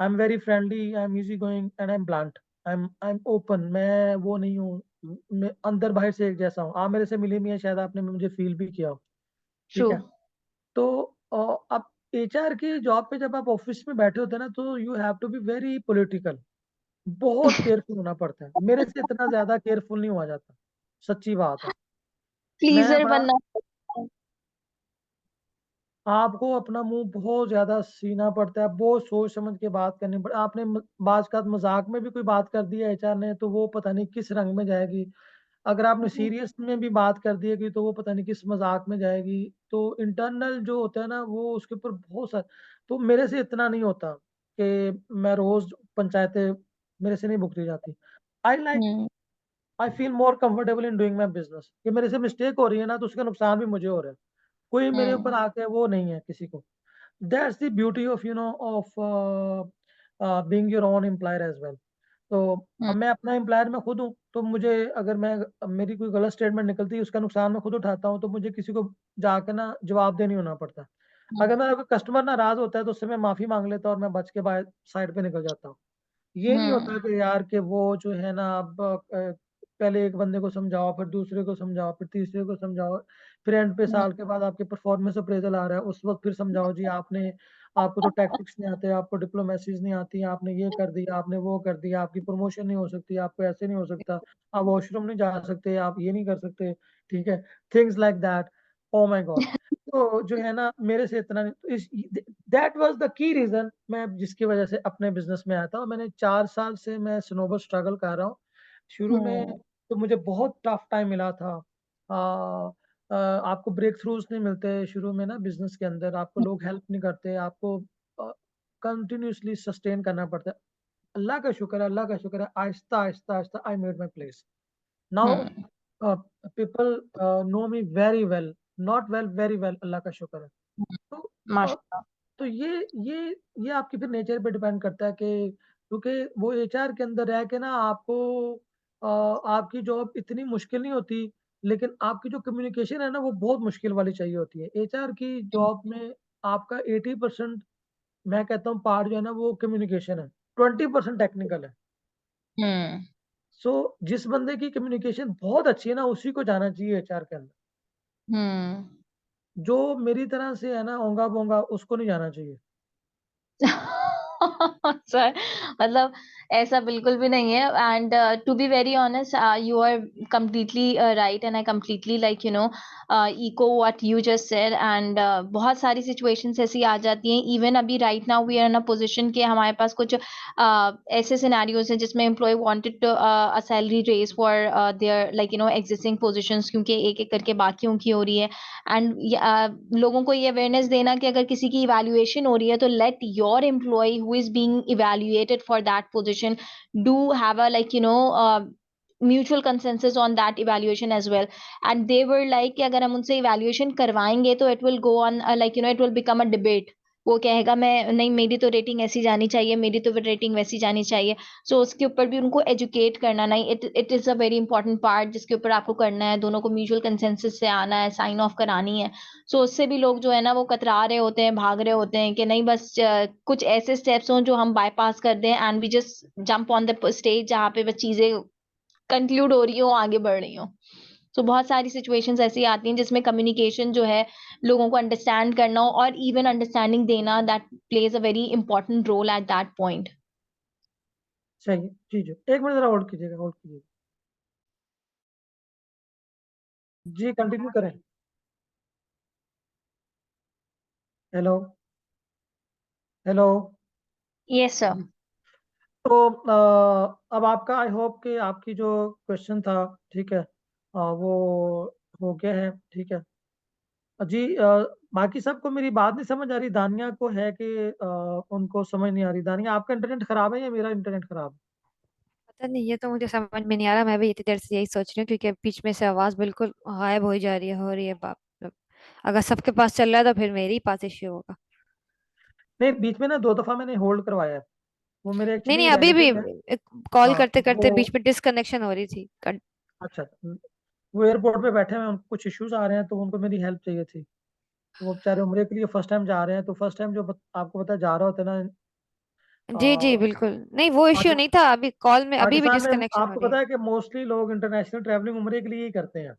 Speaker 1: I am very friendly, I am easy going and I am blunt, I am open. मैं वो नहीं हूँ, मैं अंदर बाहर से एक जैसा हूँ। आप मेरे से मिले भी हैं, शायद आपने मुझे फील भी किया हो, ठीक
Speaker 2: True.
Speaker 1: है। तो अब एचआर की जॉब पे जब आप ऑफिस में बैठे होते हैं ना, तो you have to be very political, बहुत केयरफुल होना पड़ता है। मेरे से इतना ज्यादा केयरफुल नहीं हुआ जाता, सच्ची बात है। मैं
Speaker 2: Pleaser
Speaker 1: बड़ा,
Speaker 2: बनना पड़ता है।
Speaker 1: आपको अपना मुंह बहुत ज्यादा सीना पड़ता है, बहुत सोच समझ के बात करनी पड़ती। आपने बाज का मजाक में भी कोई बात कर दी है एचआर ने, तो वो पता नहीं किस रंग में जाएगी। अगर आपने सीरियस में भी बात कर दी है तो वो पता नहीं किस मजाक में जाएगी। तो इंटरनल जो होता है ना, वो उसके ऊपर बहुत सारा, तो मेरे से इतना नहीं होता कि मैं रोज पंचायतें मेरे से नहीं भुगती जाती। I like,
Speaker 2: hmm
Speaker 1: I feel more comfortable in doing my business, कि मेरे से मिस्टेक हो रही है ना, तो उसका नुकसान भी मुझे हो रहा है, कोई मेरे ऊपर
Speaker 2: हम्म
Speaker 1: आके वो नहीं है किसी को। That's the beauty of you know of being your own employer as well. तो अब
Speaker 2: हम्म
Speaker 1: मैं अपना एम्प्लॉयर मैं खुद हूँ, तो मुझे अगर मैं मेरी कोई गलत स्टेटमेंट निकलती है, उसका नुकसान मैं खुद उठाता हूँ, तो मुझे किसी को जाके ना जवाबदेह नहीं होना पड़ता। अगर मेरा कोई कस्टमर नाराज होता है तो उससे मैं माफी मांग लेता हूँ और मैं बच के बाहर साइड पे निकल जाता हूँ। ये नहीं होता
Speaker 2: हम्म
Speaker 1: कि यार कि वो जो है ना, अब पहले एक बंदे को समझाओ, फिर दूसरे को समझाओ, फिर तीसरे को समझाओ, फिर एंड पे
Speaker 2: हम्म
Speaker 1: साल के बाद आपके परफॉर्मेंस अप्रेजल आ रहा है, उस वक्त फिर समझाओ जी आपने, आपको तो टैक्टिक्स नहीं आते, आपको डिप्लोमेसीज नहीं आती, आपने ये कर दिया, आपने वो कर दिया, आपकी प्रमोशन नहीं हो सकती, आपको ऐसे नहीं हो सकता, आप वॉशरूम नहीं जा सकते, आप ये नहीं कर सकते, ठीक है, things like that. Oh my God. तो जो है ना, मेरे से इतना नहीं, तो इस that was the key reason मैं जिसकी वजह से अपने बिजनेस में आया था। और मैंने 4 साल से मैं स्नोबॉल स्ट्रगल कर रहा हूँ। शुरू में
Speaker 2: हम्म
Speaker 1: तो मुझे बहुत टफ टाइम मिला था। आपको ब्रेक थ्रूज नहीं मिलते शुरू में ना, बिजनेस के अंदर आपको लोग हेल्प नहीं करते, आपको कंटिन्यूसली सस्टेन करना पड़ता है। अल्लाह का शुक्र है, अल्लाह का शुक्र है, आहिस्ता आहिस्ता आहिस्ता I made my place. Now
Speaker 2: hmm
Speaker 1: people know me very well, not well, very well, Allah का शुक्र है। तो अ,
Speaker 2: माशाल्लाह।
Speaker 1: तो ये आपकी फिर नेचर पे डिपेंड करता है, कि क्योंकि वो एचआर के अंदर रह के ना आपको आपकी जॉब इतनी मुश्किल नहीं होती, लेकिन आपकी जो कम्युनिकेशन है ना, वो बहुत मुश्किल वाली चाहिए होती है। एचआर की जॉब में आपका 80% मैं कहता हूँ पार्ट जो है ना, वो कम्युनिकेशन है, 20% टेक्निकल है।
Speaker 2: हम्म
Speaker 1: सो जिस बंदे की कम्युनिकेशन बहुत अच्छी है ना, उसी को जाना चाहिए एचआर के अंदर।
Speaker 2: हम्म
Speaker 1: जो मेरी तरह से है ना ओंगा बोंगा, उसको नहीं जाना चाहिए।
Speaker 2: सर मतलब ऐसा बिल्कुल भी नहीं है and to be very honest you are completely right and I completely like echo what you just said and बहुत सारी situations ऐसी आ जाती हैं even अभी right now we are in a position कि हमारे पास कुछ ऐसे scenarios हैं जिसमें employee wanted to, a salary raise for their like existing positions क्योंकि एक एक करके बाकियों की हो रही है एंड लोगों को ये अवेयरनेस देना कि अगर किसी की इवैल्यूएशन हो रही है तो let your employ who is being evaluated for that position do have a like mutual consensus on that evaluation as well and they were like कि अगर हम उनसे इवैल्यूएशन करवाएंगे तो it will go on like it will become a debate वो कहेगा मैं नहीं मेरी तो रेटिंग ऐसी जानी चाहिए मेरी तो रेटिंग वैसी जानी चाहिए सो उसके ऊपर भी उनको एजुकेट करना नहीं it is a very important part जिसके ऊपर आपको करना है दोनों को म्यूचुअल कंसेंसस से आना है साइन ऑफ करानी है सो उससे भी लोग जो है ना वो कतरा रहे होते हैं भाग रहे होते हैं कि नहीं बस कुछ ऐसे स्टेप्स हों जो हम बाईपास कर दें and we just jump on the stage जहाँ पे बस चीजें कंक्लूड हो रही हो, आगे बढ़ रही हो। तो बहुत सारी सिचुएशंस ऐसी आती हैं जिसमें कम्युनिकेशन जो है, लोगों को अंडरस्टैंड करना और इवन अंडरस्टैंडिंग देना, that plays a very important role at that point.
Speaker 1: सही है जी जी, एक मिनट जरा होल्ड कीजिएगा, होल्ड कीजिएगा जी, कंटिन्यू करें। Hello hello.
Speaker 2: Yes sir.
Speaker 1: तो अब आपका, आई होप कि आपकी जो क्वेश्चन था, ठीक है, वो हो गया है, ठीक है जी। बाकी सबको मेरी बात नहीं समझ आ रही, दानिया को है कि उनको समझ नहीं आ रही। दानिया, आपका इंटरनेट खराब है या मेरा इंटरनेट खराब है?
Speaker 3: पता नहीं, ये तो मुझे समझ में नहीं आ रहा। मैं भी इतनी देर से यही सोच रही हूँ, क्योंकि अब बीच में से आवाज बिल्कुल गायब हो जा रही है, हो रही है बाप रे। अगर सबके पास चल रहा है तो फिर मेरे ही पास इश्यू होगा।
Speaker 1: नहीं, बीच में ना 2 दफा मैंने होल्ड करवाया है। वो मेरे
Speaker 3: नहीं
Speaker 1: एक्चुअली
Speaker 3: नहीं, अभी भी
Speaker 1: रिलेटिव है।
Speaker 3: कॉल
Speaker 1: हाँ,
Speaker 3: करते करते
Speaker 1: वो,
Speaker 3: बीच में डिस्कनेक्शन हो रही थी।
Speaker 1: अच्छा, वो एयरपोर्ट पे बैठे हैं, उनको कुछ इश्यूज आ रहे हैं, तो उनको मेरी हेल्प चाहिए थी। वो बेचारे उम्रे के लिए फर्स्ट टाइम जा रहे हैं, तो फर्स्ट टाइम जो आपको पता है जा रहा होता है ना,
Speaker 3: जी जी बिल्कुल, नहीं वो इश्यू नहीं था। अभी कॉल में अभी भी
Speaker 1: पाकिस्तान में
Speaker 3: डिस्कनेक्शन हो
Speaker 1: आपको
Speaker 3: रही है।
Speaker 1: पता है कि मोस्टली लोग इंटरनेशनल ट्रैवलिंग उम्रे के लिए ही करते हैं।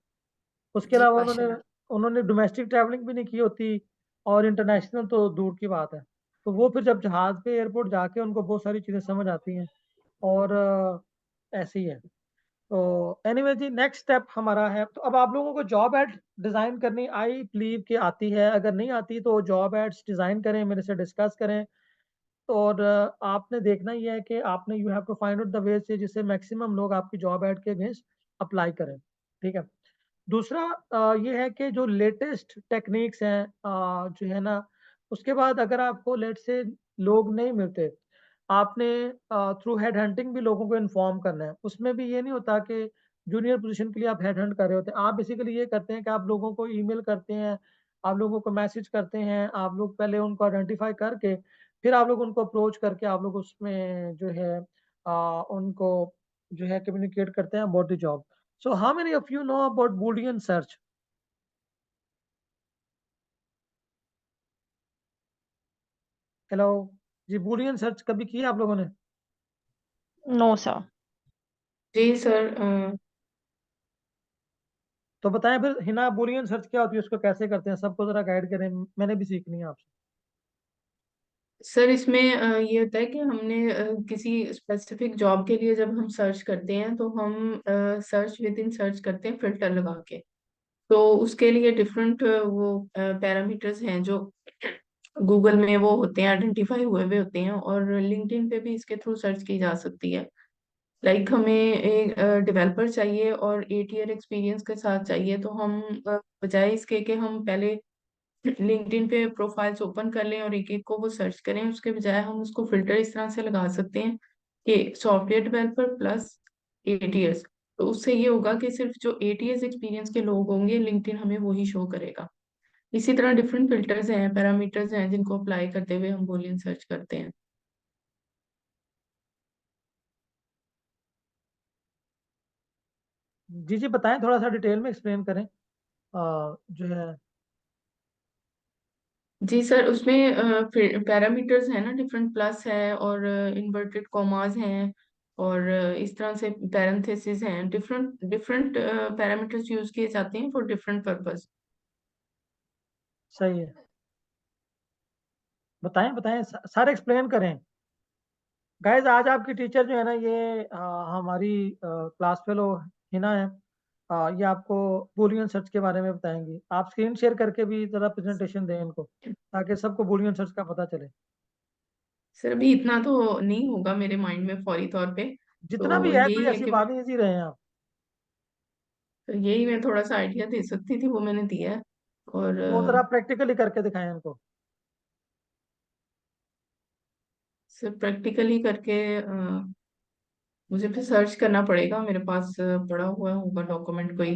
Speaker 1: उसके
Speaker 3: जी
Speaker 1: अलावा उन्होंने
Speaker 3: माशाल्लाह।
Speaker 1: उन्होंने डोमेस्टिक ट्रैवलिंग भी नहीं की होती, और इंटरनेशनल तो दूर की बात है। तो वो फिर जब जहाज पे एयरपोर्ट जाके उनको बहुत सारी चीज़ें समझ आती हैं, और ऐसे ही है। तो एनीवे जी, नेक्स्ट स्टेप हमारा है, तो अब आप लोगों को जॉब एड डिज़ाइन करनी आई बिलीव कि आती है। अगर नहीं आती तो जॉब एड्स डिज़ाइन करें, मेरे से डिस्कस करें। और आपने देखना ही है कि आपने, you have to find out the way से जिससे मैक्सिमम लोग आपकी जॉब एड के अगेंस्ट अप्लाई करें, ठीक है। दूसरा ये है कि जो लेटेस्ट टेक्निक्स हैं, जो है ना, उसके बाद अगर आपको लेट से लोग नहीं मिलते, आपने थ्रू हेड हंटिंग भी लोगों को इन्फॉर्म करना है। उसमें भी ये नहीं होता कि जूनियर पोजीशन के लिए आप हेड हंट कर रहे होते हैं। आप बेसिकली ये करते हैं कि आप लोगों को ईमेल करते हैं, आप लोगों को मैसेज करते हैं, आप लोग पहले उनको आइडेंटिफाई करके, फिर आप लोग उनको अप्रोच करके, आप लोग उसमें जो है उनको जो है कम्युनिकेट करते हैं about the job. So how many of you know about Boolean search? Hello जी, Boolean सर्च कभी किया आप लोगों ने?
Speaker 2: No sir.
Speaker 4: जी सर।
Speaker 1: तो बताएं फिर हिना, Boolean सर्च क्या होती है, उसको कैसे करते हैं, सबको जरा गाइड करें, मैंने भी सीखनी है आपसे।
Speaker 4: सर इसमें ये होता है कि हमने किसी स्पेसिफिक जॉब के लिए जब हम सर्च करते हैं तो हम सर्च विद इन सर्च करते हैं फिल्टर लगा के। तो उसके लिए डिफरेंट वो पैरामीटर्स हैं जो गूगल में वो होते हैं, आइडेंटिफाई हुए हुए होते हैं, और लिंक्डइन पे भी इसके थ्रू सर्च की जा सकती है। लाइक हमें एक डेवलपर चाहिए और 8 ईयर एक्सपीरियंस के साथ चाहिए, तो हम बजाय इसके कि हम पहले लिंक्डइन पे प्रोफाइल्स ओपन कर लें और एक एक को वो सर्च करें, उसके बजाय हम उसको फिल्टर इस तरह से लगा सकते हैं कि सॉफ्टवेयर डेवलपर प्लस 8 ईयर्स। तो उससे ये होगा कि सिर्फ जो 8 ईयर्स एक्सपीरियंस के लोग होंगे लिंक्डइन हमें वही शो करेगा। इसी तरह डिफरेंट फिल्टर्स हैं, पैरामीटर्स हैं, जिनको अप्लाई करते हुए हम बूलियन सर्च करते हैं।
Speaker 1: जी जी, बताएं, थोड़ा सा डिटेल में एक्सप्लेन करें, जो है।
Speaker 4: जी सर, उसमें पैरामीटर्स हैं ना, डिफरेंट प्लस है और इन्वर्टेड कॉमास हैं, और इस तरह से पैरेंथेसिस हैं। डिफरेंट डिफरेंट पैरामीटर्स यूज किए जाते हैं फॉर डिफरेंट पर्पस।
Speaker 1: सही है, बताएं बताएं, सारे एक्सप्लेन करें। गाइज, आज आपकी टीचर जो है ना, ये हमारी क्लास फेलो हिना है। ये आपको बूलियन सर्च के बारे में बताएंगी। आप स्क्रीन शेयर करके भी जरा प्रेजेंटेशन दें इनको, ताकि सबको बूलियन सर्च का पता चले।
Speaker 4: सर अभी इतना तो नहीं होगा मेरे माइंड में फौरी तौर पे।
Speaker 1: जितना भी
Speaker 4: तो
Speaker 1: है, कोई
Speaker 4: यही है
Speaker 1: ऐसी
Speaker 4: कि
Speaker 1: बात नहीं, इजी रहे हैं आप।
Speaker 4: यही मैं थोड़ा सा आइडिया दे सकती थी, वो मैंने दिया है। और
Speaker 1: वो जरा प्रैक्टिकली करके दिखाएं इनको।
Speaker 4: सर प्रैक्टिकली करके मुझे फिर सर्च करना पड़ेगा, मेरे पास पड़ा हुआ होगा डॉक्यूमेंट कोई,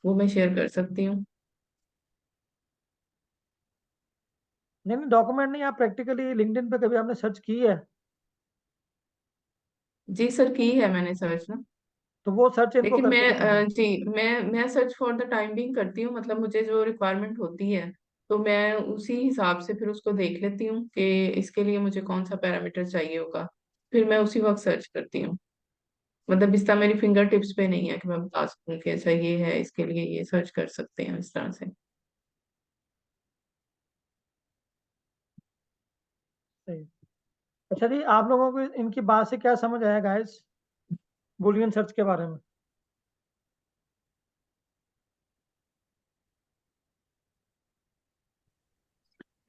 Speaker 4: वो मैं शेयर कर सकती हूँ।
Speaker 1: नहीं नहीं, डॉक्यूमेंट नहीं, आप प्रैक्टिकली लिंक्डइन पे कभी आपने सर्च की है?
Speaker 4: जी सर, की है मैंने सर्च ना।
Speaker 1: तो वो सर्च इनको
Speaker 4: लेकिन मैं
Speaker 1: करके दिखाएं।
Speaker 4: जी मैं search for the time being करती हूँ, मतलब मुझे जो रिक्वायरमेंट होती है तो मैं उसी हिसाब से फिर उसको देख लेती हूँ कि इसके लिए मुझे कौन सा पैरामीटर चाहिए होगा, फिर मैं उसी वक्त सर्च करती हूँ। मतलब इस तरह मेरी फिंगर टिप्स पे नहीं है कि मैं बता सकूं कि ऐसा ये है, इसके लिए ये सर्च कर सकते हैं इस तरह से।
Speaker 1: सही। अच्छा जी, आप लोगों को इनकी बात से क्या समझ आया गाइस, बुलियन सर्च के बारे में?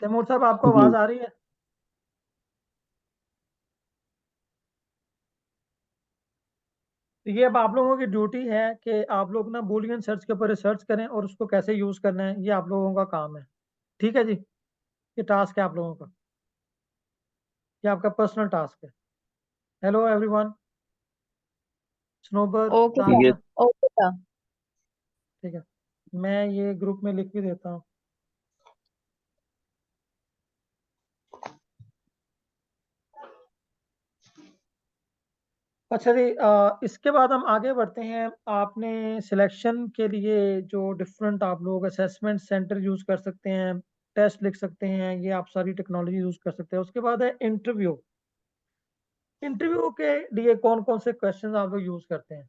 Speaker 1: तैमूर साहब, आपको
Speaker 5: जी
Speaker 1: आवाज आ रही है? तो ये अब आप लोगों की ड्यूटी है कि आप लोग ना बुलियन सर्च के ऊपर रिसर्च करें और उसको कैसे यूज करना है, ये आप लोगों का काम है। ठीक है जी, ये टास्क है आप लोगों का, ये आपका पर्सनल टास्क है। Hello everyone, Sanobar,
Speaker 2: okay sir.
Speaker 5: ये
Speaker 1: दानिया।
Speaker 2: Okay sir.
Speaker 1: ठीक है, मैं ये ग्रुप में लिख भी देता हूँ। अच्छा जी, इसके बाद हम आगे बढ़ते हैं। आपने सिलेक्शन के लिए जो डिफरेंट आप लोग असेसमेंट सेंटर यूज कर सकते हैं, टेस्ट लिख सकते हैं, ये आप सारी टेक्नोलॉजी यूज कर सकते हैं। उसके बाद है इंटरव्यू। इंटरव्यू के लिए कौन कौन से क्वेश्चन आप लोग यूज करते हैं?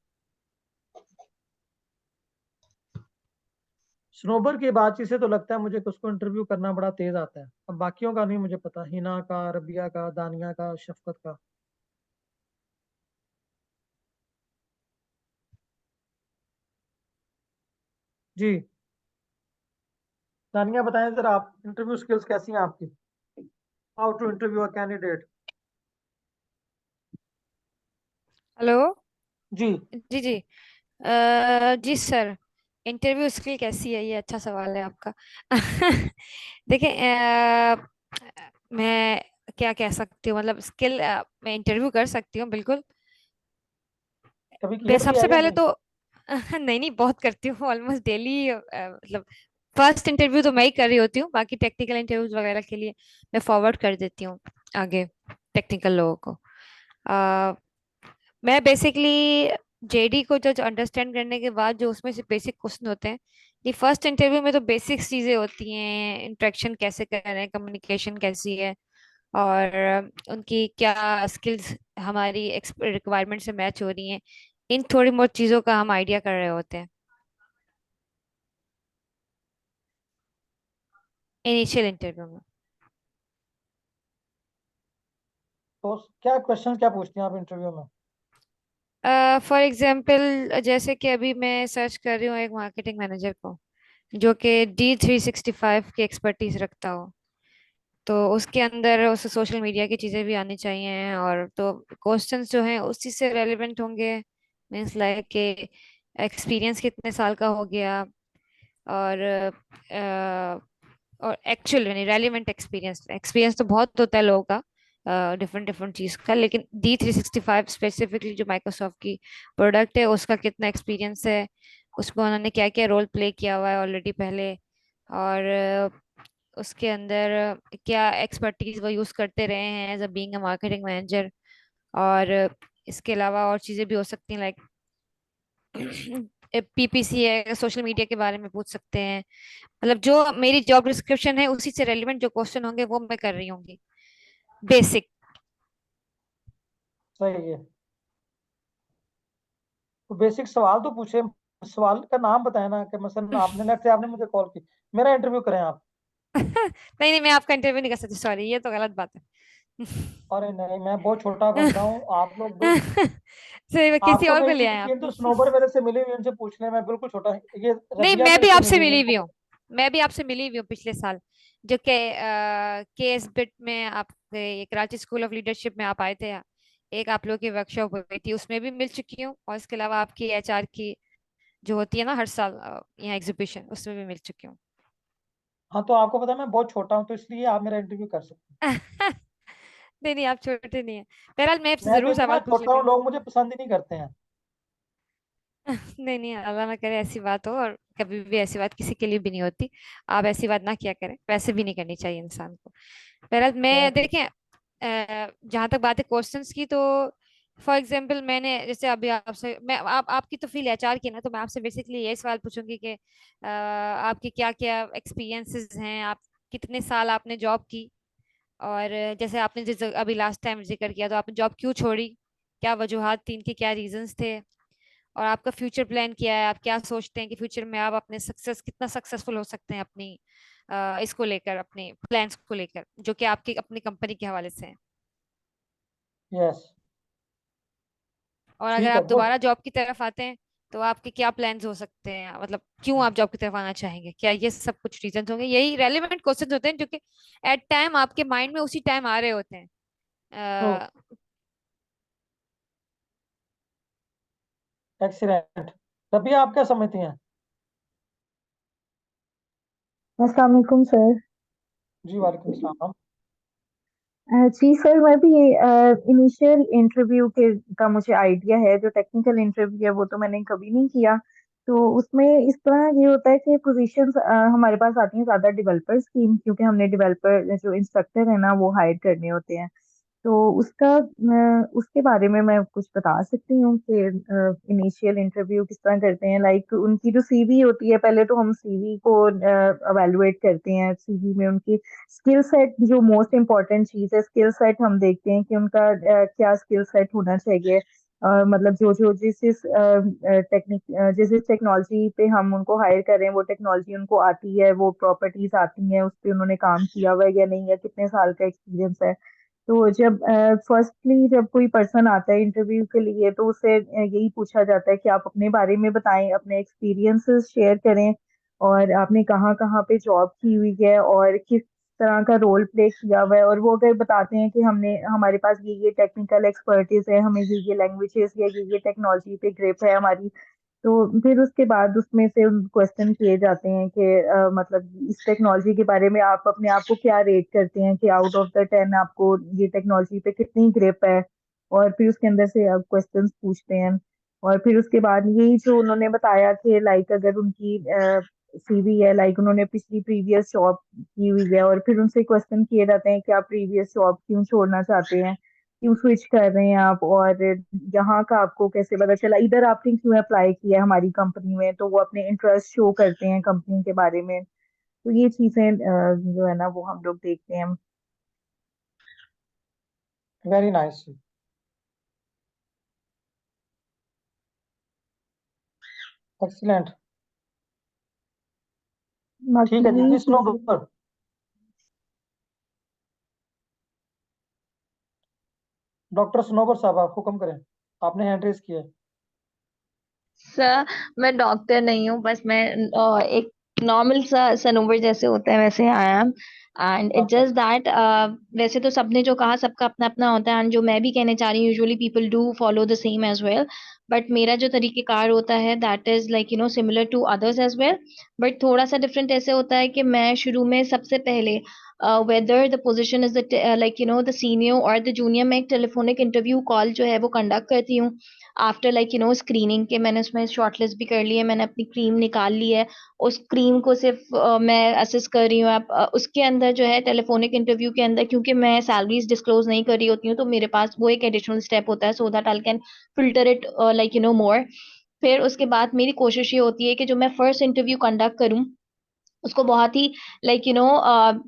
Speaker 1: स्नोबर की बातचीत से तो लगता है मुझे कि उसको इंटरव्यू करना बड़ा तेज आता है। अब बाकियों का नहीं मुझे पता, हिना का, रबिया का, दानिया का, शफकत का। जी, दानिया बताएं जरा, आप इंटरव्यू स्किल्स कैसी हैं आपकी? How to interview a candidate?
Speaker 3: Hello.
Speaker 1: जी।
Speaker 3: जी जी। जी सर, इंटरव्यू स्किल कैसी है, ये अच्छा सवाल है आपका। देखिए, मैं क्या कह सकती हूँ, मतलब स्किल, मैं इंटरव्यू कर सकती हूँ बिल्कुल।
Speaker 1: कभी किया भी है
Speaker 3: सबसे
Speaker 1: या
Speaker 3: पहले
Speaker 1: नहीं?
Speaker 3: तो नहीं नहीं, बहुत करती हूँ, ऑलमोस्ट डेली। मतलब फर्स्ट इंटरव्यू तो मैं ही कर रही होती हूँ, बाकी टेक्निकल इंटरव्यूज वगैरह के लिए मैं फॉरवर्ड कर देती हूँ आगे टेक्निकल लोगों को। मैं बेसिकली जेडी को जज अंडरस्टैंड करने के बाद जो उसमें से बेसिक क्वेश्चन होते हैं, ये फर्स्ट इंटरव्यू में तो बेसिक चीजें होती हैं, इंटरेक्शन कैसे कर रहे हैं, कम्युनिकेशन कैसी है, और उनकी क्या स्किल्स हमारी रिक्वायरमेंट से मैच हो रही हैं, इन थोड़ी बहुत चीजों का हम आइडिया कर रहे होते हैं इनिशियल इंटरव्यू में।
Speaker 1: तो क्या क्वेश्चन क्या पूछते हैं आप इंटरव्यू में?
Speaker 3: फॉर एग्जाम्पल, जैसे कि अभी मैं सर्च कर रही हूँ एक मार्केटिंग मैनेजर को जो कि D365 की एक्सपर्टीज रखता हो, तो उसके अंदर उसे सोशल मीडिया की चीज़ें भी आनी चाहिए, और तो क्वेश्चंस जो हैं उसी से रेलिवेंट होंगे। मीन्स लाइक कि एक्सपीरियंस कितने साल का हो गया, और और एक्चुअल यानी रेलिवेंट एक्सपीरियंस। एक्सपीरियंस तो बहुत होता है लोगों का, डिफरेंट डिफरेंट चीज़ का, लेकिन D365 स्पेसिफिकली जो माइक्रोसॉफ्ट की प्रोडक्ट है उसका कितना एक्सपीरियंस है, उसमें उन्होंने क्या क्या रोल प्ले किया हुआ है ऑलरेडी पहले, और उसके अंदर क्या एक्सपर्टीज वो यूज करते रहे हैं as a being a marketing manager. और इसके अलावा और चीजें भी हो सकती हैं, लाइक पीपीसी है, सोशल मीडिया के बारे में पूछ सकते हैं। मतलब जो मेरी जॉब डिस्क्रिप्शन है उसी से रेलिवेंट जो क्वेश्चन होंगे वो मैं कर रही होंगी, बेसिक।
Speaker 1: सही है, तो बेसिक सवाल तो पूछे। सवाल का नाम बताया ना, कि मसलन आपने लेट्स से आपने मुझे कॉल की, मेरा इंटरव्यू करें आप।
Speaker 3: नहीं नहीं, मैं आपका इंटरव्यू नहीं कर सकती, सॉरी, ये तो गलत बात है।
Speaker 1: अरे नहीं, मैं बहुत छोटा बंदा हूँ, आप लोग
Speaker 3: सही में किसी
Speaker 1: आपको
Speaker 3: और
Speaker 1: मैं
Speaker 3: को ले
Speaker 1: इनकी
Speaker 3: आए आप।
Speaker 1: इन तो स्नोबर मेरे से मिली हुई, उनसे पूछ ले, मैं बिल्कुल छोटा। ये
Speaker 3: नहीं,
Speaker 1: रबिया
Speaker 3: मैं
Speaker 1: मेरे
Speaker 3: भी
Speaker 1: से
Speaker 3: आपसे
Speaker 1: मिली हुई है,
Speaker 3: मिली
Speaker 1: इनको
Speaker 3: हुई हूँ।
Speaker 1: पता।
Speaker 3: मैं भी आपसे मिली हुई हूँ पिछले साल, जो के एस बिट में आप कराची स्कूल ऑफ लीडरशिप में आप आए थे। एक आप लोगों की वर्कशॉप हुई थी, उसमें भी मिल चुकी हूँ, और इसके अलावा आपकी एचआर की जो होती है ना हर साल यहाँ एग्जीबिशन, उसमें भी मिल चुकी हूँ।
Speaker 1: हाँ, तो आपको पता है मैं बहुत छोटा हूँ, तो इसलिए आप मेरा इंटरव्यू कर सकते हैं।
Speaker 3: नहीं नहीं, आप छोटे नहीं है। बहरहाल मैं आपसे
Speaker 1: मैं
Speaker 3: जरूर
Speaker 1: क्योंकि ना
Speaker 3: सवाल पूछ
Speaker 1: छोटा
Speaker 3: लेती
Speaker 1: हूँ,
Speaker 3: हूँ।
Speaker 1: लोग मुझे पसंद ही नहीं करते हैं।
Speaker 3: नहीं नहीं, अल्लाह ना करे ऐसी बात हो, और कभी भी ऐसी बात किसी के लिए भी नहीं होती। आप ऐसी बात ना किया करें, वैसे भी नहीं करनी चाहिए इंसान को। बहरहाल मैं
Speaker 1: ओके।
Speaker 3: देखें, जहाँ तक बात है क्वेश्चंस की, तो फॉर एग्जांपल मैंने जैसे अभी आपसे, मैं आपकी तो फील्ड एचआर की ना, तो मैं आपसे बेसिकली ये सवाल पूछूंगी कि आपके क्या क्या एक्सपीरियंसेस हैं, आप कितने साल आपने जॉब की, और जैसे आपने जिस अभी लास्ट टाइम जिक्र किया, तो आपने जॉब क्यों छोड़ी, क्या वजूहात थी, इनके क्या रीजंस थे, और आपका फ्यूचर प्लान क्या है, आप क्या सोचते हैं कि फ्यूचर में आप अपने कितना सक्सेसफुल हो सकते हैं अपनी इसको लेकर, अपने प्लान्स को लेकर, जो कि आपकी अपनी कंपनी के हवाले से है।
Speaker 1: यस,
Speaker 3: और अगर
Speaker 1: ठीक है,
Speaker 3: आप
Speaker 1: गुड।
Speaker 3: दोबारा जॉब की तरफ आते हैं तो आपके क्या प्लान्स हो सकते हैं, मतलब क्यों आप जॉब की तरफ आना चाहेंगे, क्या ये सब कुछ रीजंस होंगे। यही रेलेवेंट क्वेश्चंस होते हैं जो कि एट टाइम आपके माइंड में उसी टाइम आ रहे होते हैं।
Speaker 1: ट्रू,
Speaker 3: अ,
Speaker 1: एक्सीलेंट। तभी आप क्या समझती हैं?
Speaker 7: अस्सलाम वालेकुम सर।
Speaker 1: जी वालेकुम सलाम।
Speaker 7: जी सर, मैं भी इनिशियल इंटरव्यू के का मुझे आइडिया है। जो टेक्निकल इंटरव्यू है वो तो मैंने कभी नहीं किया। तो उसमें इस तरह ये होता है कि पोजीशंस हमारे पास आती हैं ज़्यादा डेवलपर्स की, क्योंकि हमने डेवलपर जो इंस्ट्रक्टर है ना वो हायर करने होते हैं। तो उसके बारे में मैं कुछ बता सकती हूँ कि इनिशियल इंटरव्यू किस तरह करते हैं। लाइक उनकी जो सीवी होती है, पहले तो हम सीवी को अवेलुएट करते हैं। सीवी में उनकी स्किल सेट, जो मोस्ट इम्पोर्टेंट चीज़ है, स्किल सेट हम देखते हैं कि उनका क्या स्किल सेट होना चाहिए। मतलब जो जो जिस टेक्नोलॉजी पे हम उनको हायर कर रहे हैं वो टेक्नोलॉजी उनको आती है, वो प्रॉपर्टीज आती हैं, उस पर उन्होंने काम किया हुआ है या नहीं, या कितने साल का एक्सपीरियंस है। तो जब फर्स्टली जब कोई पर्सन आता है इंटरव्यू के लिए तो उससे यही पूछा जाता है कि आप अपने बारे में बताएं, अपने एक्सपीरियंसेस शेयर करें, और आपने कहाँ कहाँ पे जॉब की हुई है और किस तरह का रोल प्ले किया हुआ है। और वो अगर बताते हैं कि हमने हमारे पास ये टेक्निकल एक्सपर्टीज है, हमें ये लैंग्वेजेस या ये टेक्नोलॉजी पे ग्रिप है हमारी, तो फिर उसके बाद उसमें से उन क्वेश्चन किए जाते हैं कि मतलब इस टेक्नोलॉजी के बारे में आप अपने आप को क्या रेट करते हैं, कि आउट ऑफ द 10 आपको ये टेक्नोलॉजी पे कितनी ग्रिप है। और फिर उसके अंदर से आप क्वेश्चंस पूछते हैं। और फिर उसके बाद यही जो उन्होंने बताया कि लाइक अगर उनकी सीवी है, लाइक उन्होंने पिछली प्रीवियस जॉब की हुई है, और फिर उनसे क्वेश्चन किए जाते हैं कि आप प्रीवियस जॉब क्यों छोड़ना चाहते हैं, क्यों स्विच कर रहे हैं आप, और यहाँ का आपको कैसे पता चला, इधर आपने क्यों अप्लाई किया है हमारी कंपनी में। तो वो अपने इंटरेस्ट शो करते हैं कंपनी के बारे में। तो ये चीजें जो है ना वो हम लोग देखते हैं।
Speaker 1: Very nice. एक्सीलेंट।
Speaker 7: बाकी
Speaker 1: ठीक है जी,
Speaker 7: यही
Speaker 1: जी
Speaker 7: चीजें।
Speaker 1: स्नोबर, डॉक्टर स्नोबर साहब आप हुक्म करें, आपने हैंड रेस किया है।
Speaker 2: सर, मैं डॉक्टर नहीं हूँ, बस मैं एक नॉर्मल सा सनोवर जैसे होता है वैसे आई एम। एंड इट
Speaker 1: अच्छा,
Speaker 2: जस्ट दैट वैसे तो सबने जो कहा सबका अपना अपना होता है, एंड जो मैं भी कहने चाह रही हूँ usually people do follow the same as well. But मेरा जो तरीकेकार होता है that is like similar to others as well. But थोड़ा सा डिफरेंट ऐसे होता है कि मैं शुरू में सबसे पहले whether the position is the like the senior और द जूनियर, मैं एक टेलीफोनिक इंटरव्यू कॉल जो है वो कंडक्ट करती हूँ। आफ्टर लाइक स्क्रीनिंग के मैंने उसमें शॉर्टलिस्ट भी कर ली है, मैंने अपनी क्रीम निकाल ली है। उस क्रीम को सिर्फ मैं असेस कर रही हूँ। आप उसके अंदर जो है टेलीफोनिक इंटरव्यू के अंदर, क्योंकि मैं सैलरीज डिस्क्लोज नहीं कर रही होती हूँ, तो मेरे पास वो एक एडिशनल स्टेप होता है so that I can filter it like more. फिर उसके बाद मेरी कोशिश ये होती है कि जो मैं फर्स्ट इंटरव्यू कंडक्ट करूँ उसको बहुत ही लाइक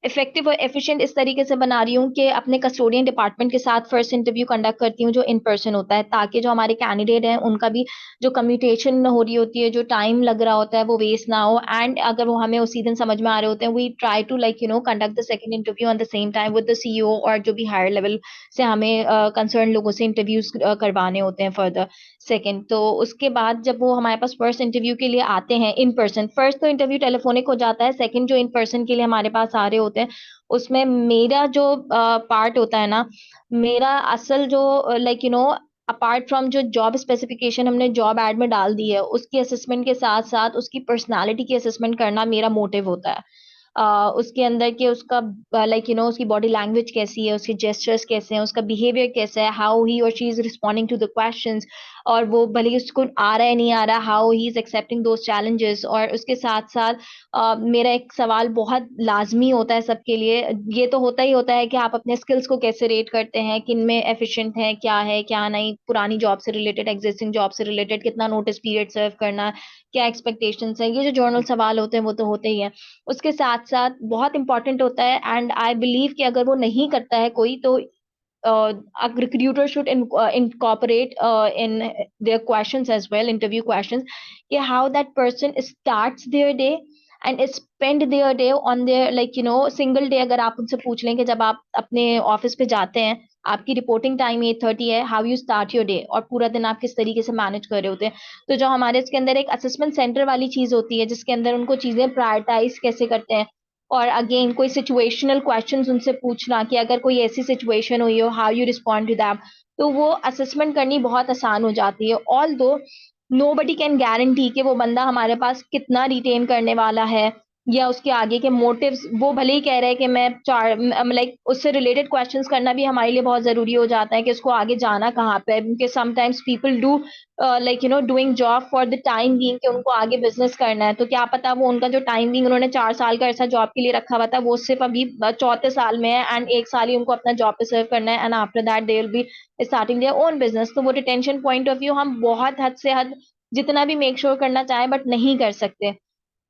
Speaker 2: इफेक्टिव और एफिशिएंट इस तरीके से बना रही हूँ कि अपने कस्टोडियन डिपार्टमेंट के साथ फर्स्ट इंटरव्यू कंडक्ट करती हूँ जो इन पर्सन होता है, ताकि जो हमारे कैंडिडेट हैं उनका भी जो कम्यूटेशन हो रही होती है, जो टाइम लग रहा होता है वो वेस्ट ना हो। एंड अगर वो हमें उसी दिन समझ में आ रहे होते हैं, we try to like conduct the second interview on the same time with the CEO और जो भी हायर लेवल से हमें कंसर्न लोगों से इंटरव्यूज करवाने होते हैं फर्दर। सेकंड तो उसके बाद जब वो हमारे पास फर्स्ट इंटरव्यू के लिए आते हैं इन पर्सन, फर्स्ट तो इंटरव्यू टेलीफोनिक हो जाता है, सेकंड जो इन पर्सन के लिए हमारे पास आ रहे होते हैं उसमें मेरा जो पार्ट होता है ना, मेरा असल जो लाइक अपार्ट फ्रॉम जो जॉब स्पेसिफिकेशन हमने जॉब एड में डाल दी है उसकी असेसमेंट के साथ साथ उसकी पर्सनालिटी की असेसमेंट करना मेरा मोटिव होता है। उसके अंदर के उसका लाइक उसकी बॉडी लैंग्वेज कैसी है, उसके जेस्चर्स कैसे हैं, उसका बिहेवियर कैसा है, हाउ ही और she is responding to the questions, और वो भले ही उसको आ रहा है नहीं आ रहा, how he is accepting those challenges. और उसके साथ साथ मेरा एक सवाल बहुत लाजमी होता है सबके लिए, ये तो होता ही होता है कि आप अपने स्किल्स को कैसे रेट करते हैं, किन में एफिशिएंट है क्या नहीं, पुरानी जॉब से रिलेटेड, एग्जिस्टिंग जॉब से रिलेटेड, कितना नोटिस पीरियड सर्व करना, क्या एक्सपेक्टेशंस है, ये जो जर्नल सवाल होते हैं वो तो होते ही हैं। उसके साथ साथ बहुत इंपॉर्टेंट होता है, एंड आई बिलीव कि अगर वो नहीं करता है कोई तो a recruiter should incorporate in their questions as well, interview questions, how that person starts their day and spend their day on their single day. अगर आप उनसे पूछ लें कि जब आप अपने ऑफिस पे जाते हैं, आपकी रिपोर्टिंग टाइम 8:30 है, how you start your day, और पूरा दिन आप किस तरीके से मैनेज कर रहे होते हैं। तो जो हमारे इसके अंदर एक असेसमेंट सेंटर वाली चीज होती है, जिसके अंदर उनको चीजें प्रायोरिटाइज कैसे करते हैं, और अगेन कोई सिचुएशनल क्वेश्चंस उनसे पूछना कि अगर कोई ऐसी सिचुएशन हुई हो, how you respond to that, तो वो असेसमेंट करनी बहुत आसान हो जाती है। ऑल दो नोबडी कैन गारंटी कि वो बंदा हमारे पास कितना रिटेन करने वाला है, या उसके आगे के मोटिव्स। वो भले ही कह रहे हैं कि मैं लाइक उससे रिलेटेड क्वेश्चंस करना भी हमारे लिए बहुत जरूरी हो जाता है कि उसको आगे जाना कहाँ पे है, क्योंकि sometimes people do doing job for the time being कि उनको आगे बिजनेस करना है। तो क्या पता वो उनका जो टाइम बीइंग उन्होंने 4 साल का ऐसा जॉब के लिए रखा हुआ था, वो सिर्फ अभी चौथे साल में है, एंड 1 साल ही उनको अपना जॉब पे सर्व करना है, and after that they will be starting their own business. तो वो रिटेंशन पॉइंट ऑफ व्यू हम बहुत हद से हद जितना भी मेक श्योर करना चाहें बट नहीं कर सकते।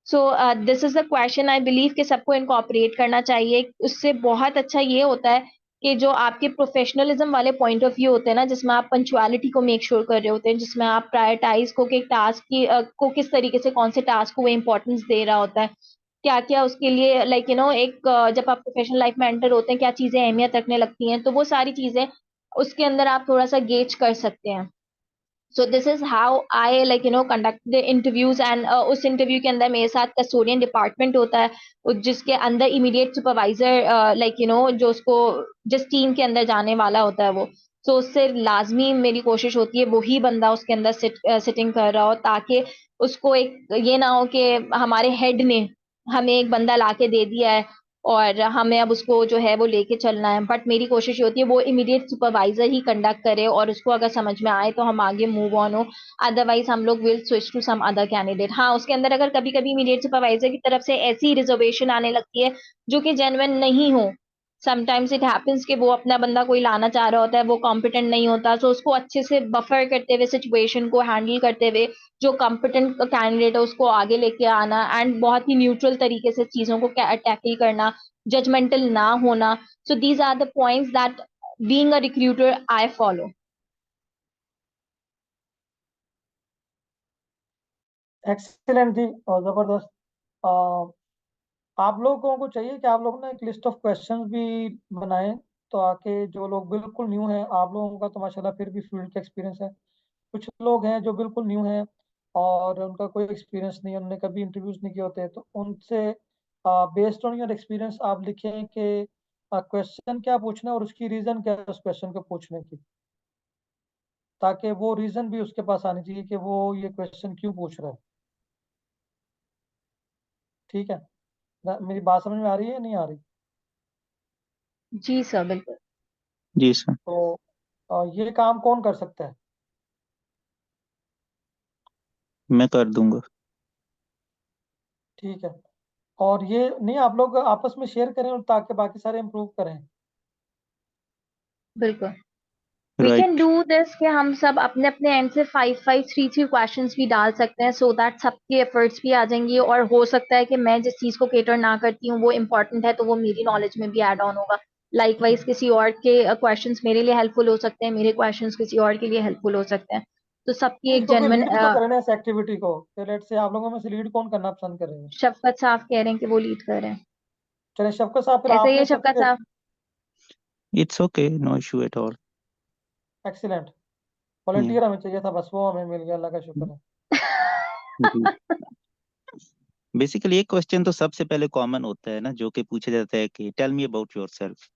Speaker 2: So this is the question I believe कि सबको इनकॉर्पोरेट करना चाहिए। उससे बहुत अच्छा ये होता है कि जो आपके प्रोफेशनलिज्म वाले पॉइंट ऑफ व्यू होते हैं ना, जिसमें आप पंचुअलिटी को मेक श्योर कर रहे होते हैं, जिसमें आप प्रायोरिटाइज को कि टास्क की को किस तरीके से कौन से टास्क को वो इंपॉर्टेंस दे रहा होता है, क्या क्या उसके लिए एक जब आप प्रोफेशनल लाइफ में एंटर होते हैं क्या चीजें अहमियत रखने लगती हैं, तो वो सारी चीजें उसके अंदर आप थोड़ा सा गेज कर सकते हैं। So this is how I conduct the interviews, and उस इंटरव्यू के अंदर मेरे साथ कस्टोडियन डिपार्टमेंट होता है, जिसके अंदर इमीडिएट सुपरवाइजर जो उसको जिस टीम के अंदर जाने वाला होता है वो, तो उससे लाजमी मेरी कोशिश होती है वही बंदा उसके अंदर सिटिंग कर रहा हो, ताकि उसको एक ये ना हो कि हमारे हेड ने हमें एक बंदा लाके दे दिया है और हमें अब उसको जो है वो लेके चलना है। बट मेरी कोशिश होती है वो इमीडिएट सुपरवाइजर ही कंडक्ट करे, और उसको अगर समझ में आए तो हम आगे मूव ऑन हो, अदरवाइज हम लोग will switch to some other candidate. हाँ, उसके अंदर अगर कभी कभी इमीडिएट सुपरवाइजर की तरफ से ऐसी रिजर्वेशन आने लगती है जो कि जेन्युइन नहीं हो, समटाइम्स इट हैपेंस कि वो अपना बंदा कोई लाना चाह रहा होता है, वो कॉम्पिटेंट नहीं होता, तो उसको अच्छे से बफर करते हुए, सिचुएशन को हैंडल करते हुए जो कॉम्पिटेंट कैंडिडेट है उसको आगे लेके आना, एंड बहुत ही न्यूट्रल तरीके से चीजों को टैकल करना, जजमेंटल ना होना। So these are the points that being a recruiter I follow.
Speaker 1: Excellent जी, और जबरदस्त। आप लोगों को चाहिए कि आप लोग ना एक लिस्ट ऑफ क्वेश्चंस भी बनाएं, तो आके जो लोग बिल्कुल न्यू हैं, आप लोगों का तो माशाल्लाह फिर भी फील्ड का एक्सपीरियंस है, कुछ लोग हैं जो बिल्कुल न्यू हैं और उनका कोई एक्सपीरियंस नहीं है, उन्होंने कभी इंटरव्यूज नहीं किए होते, तो उनसे बेस्ड ऑन योर एक्सपीरियंस आप लिखें कि क्वेश्चन क्या पूछना है और उसकी रीज़न क्या है उस क्वेश्चन को पूछने की, ताकि वो रीज़न भी उसके पास आनी चाहिए कि वो ये क्वेश्चन क्यों पूछ रहा है। ठीक है मेरी बात समझ में आ रही है या नहीं आ रही?
Speaker 2: जी सर, बिल्कुल।
Speaker 5: जी सर।
Speaker 1: तो ये काम कौन कर सकता है?
Speaker 5: मैं कर दूंगा।
Speaker 1: ठीक है, और ये नहीं आप लोग आपस में शेयर करें ताकि बाकी सारे इम्प्रूव करें।
Speaker 2: बिल्कुल, we can
Speaker 5: right.
Speaker 2: Do this कि हम सब अपने अपने एंड से 5-5-3-3 क्वेश्चंस भी डाल सकते हैं, सो दैट सबके एफर्ट्स भी आ जाएंगी, और हो सकता है कि मैं जिस चीज को केटर ना करती हूँ वो इम्पोर्टेंट है तो वो मेरी नॉलेज में भी ऐड ऑन होगा। लाइकवाइज किसी और के क्वेश्चंस मेरे लिए हेल्पफुल हो सकते हैं, मेरे क्वेश्चंस किसी और के लिए हेल्पफुल हो सकते हैं, तो सबकी
Speaker 1: नहीं,
Speaker 2: एक
Speaker 1: इसको कोई
Speaker 2: जेन्युइन।
Speaker 1: लीड भी तो करे ना इस एक्टिविटी को, तो लेट से आप लोगों में से लीड कौन करना पसंद करेंगे?
Speaker 2: शफकत साहब कह रहे हैं कि वो लीड कर रहे हैं।
Speaker 1: चले शफकत साहब, फिर
Speaker 2: ऐसा ही
Speaker 1: आपने
Speaker 2: है शफकत
Speaker 1: सबसे
Speaker 2: साहब?
Speaker 5: It's okay, no issue at all.
Speaker 1: Excellent. Volunteer हमें चाहिए था, बस वो हमें मिल गया, अल्लाह का शुक्र है।
Speaker 5: जी। बेसिकली एक क्वेश्चन तो सबसे पहले कॉमन होता है ना, जो कि पूछा जाता है कि टेल मी अबाउट योरसेल्फ।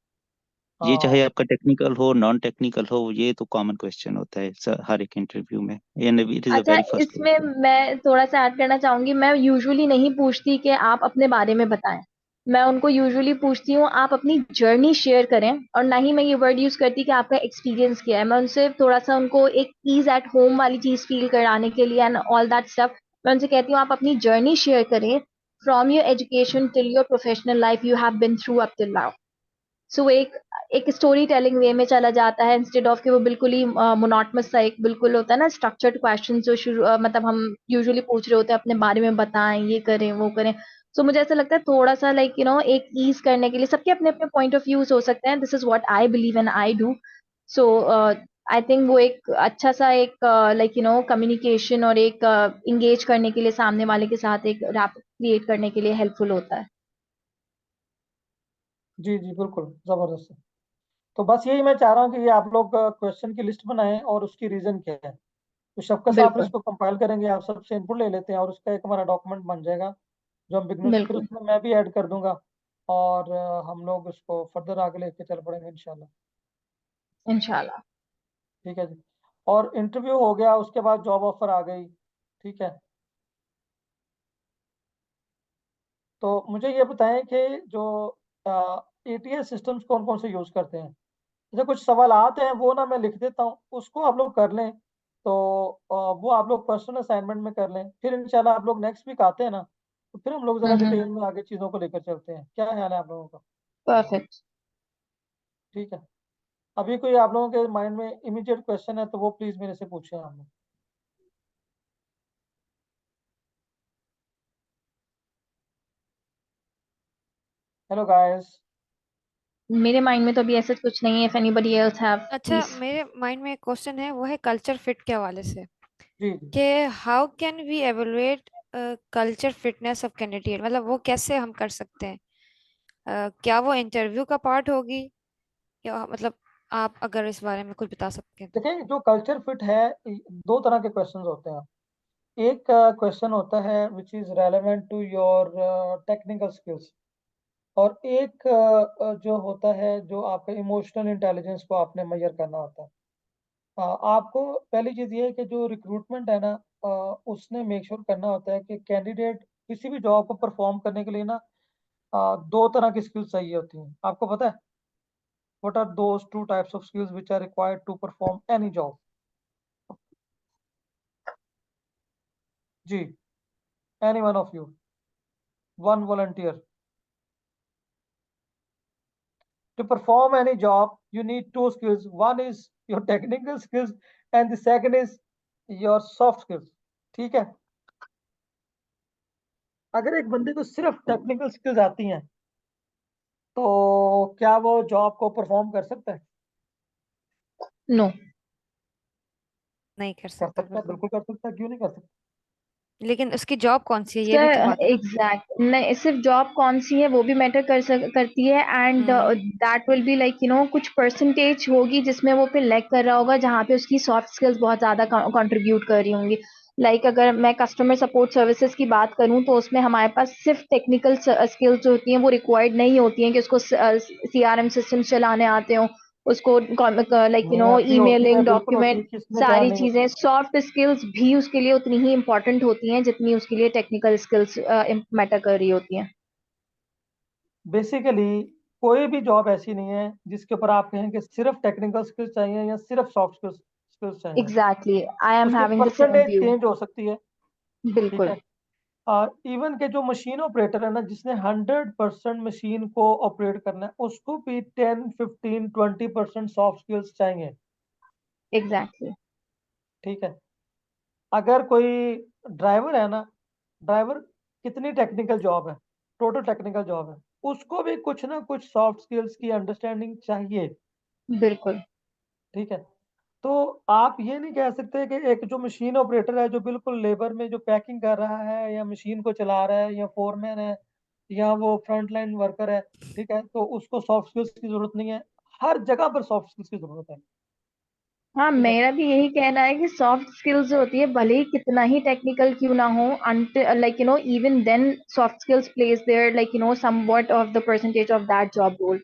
Speaker 5: ये चाहे
Speaker 1: हाँ,
Speaker 5: आपका टेक्निकल हो नॉन टेक्निकल हो, ये तो कॉमन क्वेश्चन होता है हर एक इंटरव्यू में, एंड इट इज अ
Speaker 2: अच्छा,
Speaker 5: वेरी फर्स्ट
Speaker 2: इसमें
Speaker 5: क्वेश्चन।
Speaker 2: मैं थोड़ा सा ऐड करना चाहूंगी। मैं यूजुअली नहीं पूछती कि आप अपने बारे में बताएं, मैं उनको यूजुअली पूछती हूँ आप अपनी जर्नी शेयर करें, और ना ही मैं ये वर्ड यूज करती कि आपका एक्सपीरियंस क्या है। मैं उनसे थोड़ा सा उनको एक ईज एट होम वाली चीज फील कराने के लिए एंड ऑल दैट स्टफ, मैं उनसे कहती हूँ आप अपनी जर्नी शेयर करें, from your education till your professional life you have been through up till now. So एक स्टोरी टेलिंग वे में चला जाता है, इंस्टेड ऑफ कि वो बिल्कुल ही मोनोटमस सा एक बिल्कुल होता है ना स्ट्रक्चर्ड क्वेश्चन जो शुरू मतलब हम यूजुअली पूछ रहे होते हैं अपने बारे में बताएं, ये करें वो करें। सो मुझे ऐसा लगता है थोड़ा सा एक ईज करने के लिए सबके अपने अपने पॉइंट ऑफ व्यूज हो सकते हैं, this is what I believe and I do. So I think वो एक अच्छा सा एक कम्युनिकेशन और एक इंगेज करने के लिए सामने वाले के साथ एक रैप क्रिएट करने के लिए हेल्पफुल होता है।
Speaker 1: जी जी बिल्कुल जबरदस्त। तो बस यही मैं चाह रहा हूँ कि ये आप लोग क्वेश्चन की लिस्ट बनाएं और उसकी रीजन क्या है। तो शफकत साहब
Speaker 2: बिल्कुल
Speaker 1: इसको कंपाइल करेंगे, आप सबसे इनपुट ले लेते हैं और उसका एक हमारा डॉक्यूमेंट बन जाएगा जो हम बिगनर्स, फिर
Speaker 2: बिल्कुल
Speaker 1: उसमें मैं भी ऐड कर दूंगा और हम लोग उसको फर्दर आगे लेके चल पड़ेंगे इंशाल्लाह।
Speaker 2: इंशाल्लाह।
Speaker 1: ठीक है जी। और इंटरव्यू हो गया, उसके बाद जॉब ऑफर आ गई, ठीक है। तो मुझे ये बताएं कि जो एटीएस सिस्टम्स कौन कौन से यूज करते हैं। जैसे कुछ सवाल आते हैं वो ना मैं लिख देता हूँ, उसको आप लोग कर लें। तो वो आप लोग पर्सनल असाइनमेंट में कर लें, फिर इंशाल्लाह आप लोग नेक्स्ट वीक आते हैं ना, तो फिर हम लोग जरा
Speaker 2: हम्म।
Speaker 1: डिटेल में आगे चीज़ों को लेकर चलते हैं। क्या ख्याल है आप लोगों का?
Speaker 2: परफेक्ट।
Speaker 1: ठीक है। अभी कोई आप लोगों के माइंड में इमीडिएट क्वेश्चन है तो वो प्लीज मेरे से पूछें आप लोग। Hello guys.
Speaker 2: मेरे माइंड में तो अभी ऐसा कुछ नहीं है, इफ एनीबॉडी एल्स हैव
Speaker 3: अच्छा,
Speaker 2: प्लीज।
Speaker 3: मेरे माइंड में एक क्वेश्चन है, वो है कल्चर फिट के हवाले से,
Speaker 1: जी जी।
Speaker 3: कि how can we evaluate culture fitness of candidate, मतलब वो कैसे हम कर सकते हैं? क्या वो इंटरव्यू का पार्ट होगी, या मतलब आप अगर इस बारे में कुछ बता सकते हैं तो।
Speaker 1: देखिए जो कल्चर फिट है, दो तरह के क्वेश्चंस होते हैं। एक क्वेश्चन होता है which is relevant to your technical skills, और एक जो होता है जो आपका इमोशनल इंटेलिजेंस को आपने मेजर करना होता है। आपको पहली चीज ये है कि जो रिक्रूटमेंट है ना, उसने मेक श्योर करना होता है कि कैंडिडेट किसी भी जॉब को परफॉर्म करने के लिए ना दो तरह की स्किल्स चाहिए होती हैं। आपको पता है what are those two types of skills which are required to perform any job? Ji, any one of you, one volunteer. To perform any job you need two skills, one is your technical skills and the second is your soft skills। ठीक है। अगर एक बंदे को सिर्फ टेक्निकल स्किल्स आती हैं तो क्या वो जॉब को परफॉर्म कर सकता है?
Speaker 2: नो।
Speaker 3: नहीं कर
Speaker 1: कर
Speaker 3: सकता
Speaker 1: सकता है,
Speaker 3: बिल्कुल।
Speaker 1: बिल्कुल कर सकता है, क्यों नहीं कर सकता?
Speaker 3: लेकिन उसकी जॉब कौन सी है, ये भी तो
Speaker 2: सर
Speaker 3: बात है ना।
Speaker 2: एग्जैक्ट नहीं, सिर्फ जॉब कौन सी है वो भी मैटर करती है, and
Speaker 3: hmm.
Speaker 2: That will be कुछ परसेंटेज होगी जिसमें वो फिर लैग कर रहा होगा, जहाँ पे उसकी सॉफ्ट स्किल्स बहुत ज्यादा कंट्रीब्यूट कर रही होंगी। अगर मैं कस्टमर सपोर्ट सर्विसेज की बात करूं तो उसमें हमारे पास सिर्फ टेक्निकल स्किल्स जो होती हैं वो रिक्वायर्ड नहीं होती हैं कि उसको सीआरएम सिस्टम चलाने आते हो, उसको
Speaker 1: नहीं आती होती है,
Speaker 2: ईमेलिंग
Speaker 1: बिल्कुल होती
Speaker 2: डॉक्यूमेंट
Speaker 1: है, किसने कहा
Speaker 2: सारी
Speaker 1: नहीं
Speaker 2: चीजें,
Speaker 1: होती?
Speaker 2: सॉफ्ट स्किल्स भी उसके लिए उतनी ही इम्पोर्टेंट होती हैं जितनी उसके लिए टेक्निकल स्किल्स मैटर कर रही होती हैं।
Speaker 1: बेसिकली कोई भी जॉब ऐसी नहीं है जिसके ऊपर आप कहें कि सिर्फ टेक्निकल स्किल्स चाहिए या सिर्फ सॉफ्ट स्किल्स चाहिए।
Speaker 2: एग्जैक्टली, आई एम
Speaker 1: उसकी
Speaker 2: having the same
Speaker 1: percentage
Speaker 2: view.
Speaker 1: Change हो सकती है। ठीक
Speaker 2: बिल्कुल।
Speaker 1: है। इवन के जो मशीन ऑपरेटर है ना, जिसने 100% मशीन को ऑपरेट करना है, उसको भी 10, 15, 20% सॉफ्ट स्किल्स चाहिए।
Speaker 2: एग्जैक्टली।
Speaker 1: ठीक है। अगर कोई ड्राइवर है ना, ड्राइवर कितनी टेक्निकल जॉब है, टोटल टेक्निकल जॉब है, उसको भी कुछ ना कुछ सॉफ्ट स्किल्स की अंडरस्टैंडिंग चाहिए।
Speaker 2: बिल्कुल।
Speaker 1: ठीक है। तो आप ये नहीं कह सकते कि एक जो मशीन ऑपरेटर है जो बिल्कुल लेबर में जो पैकिंग कर रहा है या मशीन को चला रहा है या फोरमैन है या वो फ्रंट लाइन वर्कर है, ठीक है, तो उसको सॉफ्ट स्किल्स की जरूरत नहीं है। हर जगह पर सॉफ्ट स्किल्स की जरूरत है।
Speaker 2: हाँ,
Speaker 1: ठीक है।
Speaker 2: मेरा भी यही कहना है कि सॉफ्ट स्किल्स जो होती है भले ही कितना ही टेक्निकल क्यों ना हो, even then soft skills plays there somewhat of the percentage of that job role.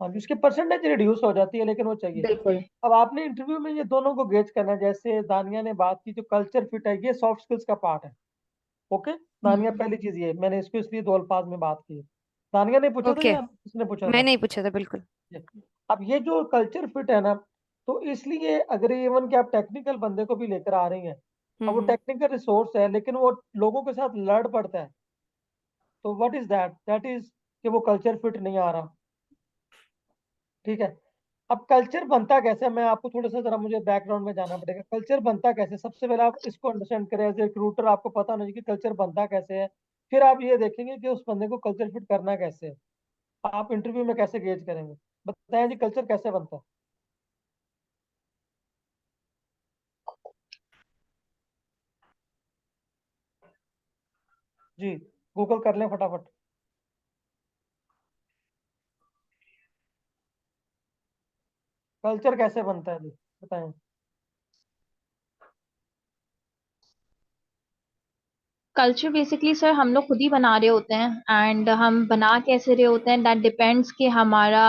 Speaker 1: हाँ जी, उसकी परसेंटेज रिड्यूस हो जाती है लेकिन वो चाहिए।
Speaker 2: बिल्कुल।
Speaker 1: अब आपने इंटरव्यू में ये दोनों को गेज करना है। जैसे दानिया ने बात की, जो कल्चर फिट है ये सॉफ्ट स्किल्स का पार्ट है। ओके। दानिया,
Speaker 2: हम्म।
Speaker 1: पहली चीज ये मैंने इसको इसलिए दो अल्फाज में बात की है। दानिया ने पूछा था
Speaker 3: ओके।
Speaker 1: या किसने पूछा
Speaker 3: मैं
Speaker 1: था?
Speaker 3: नहीं पूछा था बिल्कुल।
Speaker 1: अब ये जो कल्चर फिट है ना, तो इसलिए अगर इवन कि आप टेक्निकल बंदे को भी लेकर आ रही हैं, अब वो
Speaker 3: हम्म।
Speaker 1: टेक्निकल रिसोर्स है लेकिन वो लोगों के साथ लड़ पड़ता है, तो what is that? That is कि वो कल्चर फिट नहीं आ रहा। ठीक है। अब कल्चर बनता कैसे है, मैं आपको थोड़ा सा जरा मुझे बैकग्राउंड में जाना पड़ेगा। कल्चर बनता कैसे, सबसे पहले आप इसको अंडरस्टैंड करें एज ए रिक्रूटर, आपको पता होना चाहिए कि कल्चर बनता कैसे है। फिर आप ये देखेंगे कि उस बंदे को कल्चर फिट करना कैसे है, आप इंटरव्यू में कैसे गेज करेंगे। बताएं जी, कल्चर कैसे बनता है? जी, गूगल कर लें फटाफट। कल्चर कैसे बनता है जी, बताएं।
Speaker 2: कल्चर बेसिकली सर हम लोग खुद ही बना रहे होते हैं, एंड हम बना कैसे रहे होते हैं दैट डिपेंड्स कि हमारा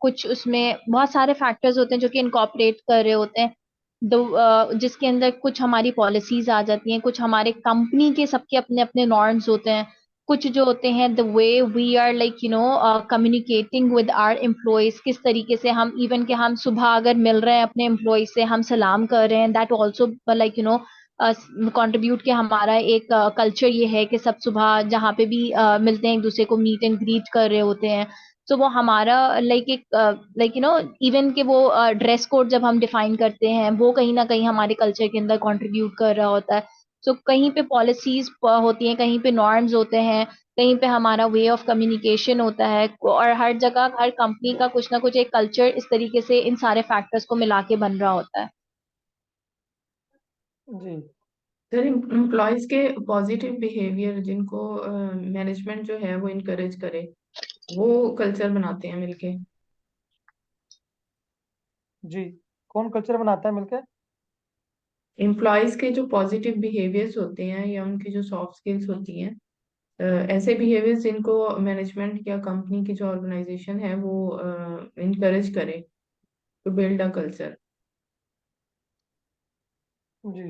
Speaker 2: कुछ उसमें बहुत सारे फैक्टर्स होते हैं जो कि इनकॉर्पोरेट कर रहे होते हैं। जिसके अंदर कुछ हमारी पॉलिसीज आ जाती हैं, कुछ हमारे कंपनी के सबके अपने अपने नॉर्म्स होते हैं, कुछ जो होते हैं the way we are communicating with our employees, किस तरीके से हम इवन के हम सुबह अगर मिल रहे हैं अपने एम्प्लॉयज से हम सलाम कर रहे हैं, दैट ऑल्सो कंट्रीब्यूट कि हमारा एक कल्चर ये है कि सब सुबह जहाँ पे भी मिलते हैं एक दूसरे को मीट एंड ग्रीट कर रहे होते हैं। तो वो हमारा इवन के वो ड्रेस कोड जब हम डिफाइन करते हैं वो कहीं ना कहीं हमारे कल्चर के अंदर कंट्रीब्यूट कर रहा होता है। तो कहीं पे पॉलिसीज होती हैं, कहीं पे नॉर्म्स होते हैं, कहीं पे हमारा वे ऑफ कम्युनिकेशन होता है, और हर जगह हर कंपनी का कुछ ना कुछ एक कल्चर इस तरीके से इन सारे फैक्टर्स को मिला के बन रहा होता है।
Speaker 1: जी,
Speaker 4: सर एम्प्लॉयज के पॉजिटिव बिहेवियर जिनको मैनेजमेंट जो है वो इनकरेज करे, वो कल्चर बनाते हैं मिलके।
Speaker 1: जी, कौन कल्चर बनाता है मिलकर?
Speaker 4: एम्प्लॉयज के जो पॉजिटिव बिहेवियर्स होते हैं या उनकी जो सॉफ्ट स्किल्स होती हैं, ऐसे बिहेवियर्स जिनको मैनेजमेंट या कंपनी की जो ऑर्गेनाइजेशन है वो इनकरेज करे टू बिल्ड अ कल्चर।
Speaker 1: जी,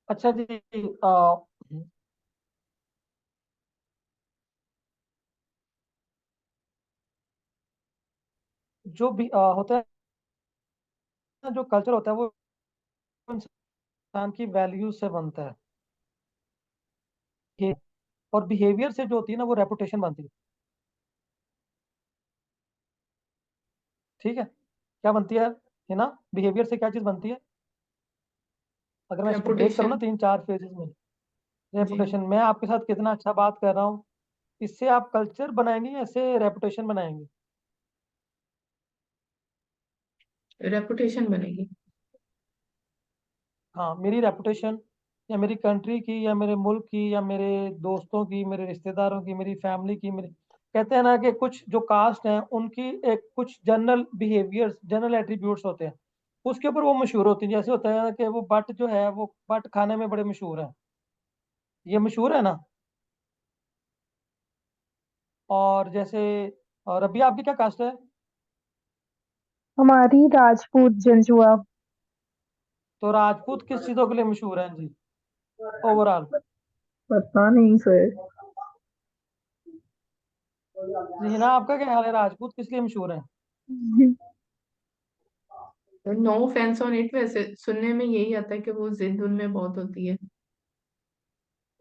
Speaker 1: अच्छा जी। जो भी होता है ना, जो कल्चर होता है वो इंसान की वैल्यूज से बनता है। ये और बिहेवियर से जो होती है ना वो रेपुटेशन बनती है। ठीक है, क्या बनती है ना, बिहेवियर से क्या चीज बनती है? अगर मैं इसको ब्रेक करूँ ना
Speaker 4: रेपुटेशन।
Speaker 1: 3-4 फेजेस में,
Speaker 4: जी।
Speaker 1: रेपुटेशन, मैं आपके साथ कितना अच्छा बात कर रहा हूँ, इससे आप कल्चर बनाएंगे या इससे रेपुटेशन बनाएंगे?
Speaker 4: रेपुटेशन बनेगी।
Speaker 1: हाँ, मेरी रेपुटेशन या मेरी कंट्री की या मेरे मुल्क की या मेरे दोस्तों की, मेरे रिश्तेदारों की, मेरी फैमिली की, मेरे, कहते हैं ना कि कुछ जो कास्ट हैं उनकी एक कुछ जनरल बिहेवियर्स, जनरल एट्रीब्यूट्स होते हैं, उसके ऊपर वो मशहूर होती हैं। जैसे होता है कि वो बट जो है वो बट खाने में बड़े मशहूर हैं, ये मशहूर है ना। और जैसे, और अभी आपकी क्या कास्ट है?
Speaker 7: हमारी राजपूत जंजुआ।
Speaker 1: तो राजपूत किस चीज़ों के लिए मशहूर हैं जी, ओवरऑल?
Speaker 7: पता नहीं सर।
Speaker 1: जी ना, आपका क्या ख्याल है, राजपूत किस लिए मशहूर हैं?
Speaker 4: नो ऑफेंस ऑन इट, वैसे सुनने में यही आता है कि वो जिद उनमें बहुत होती है।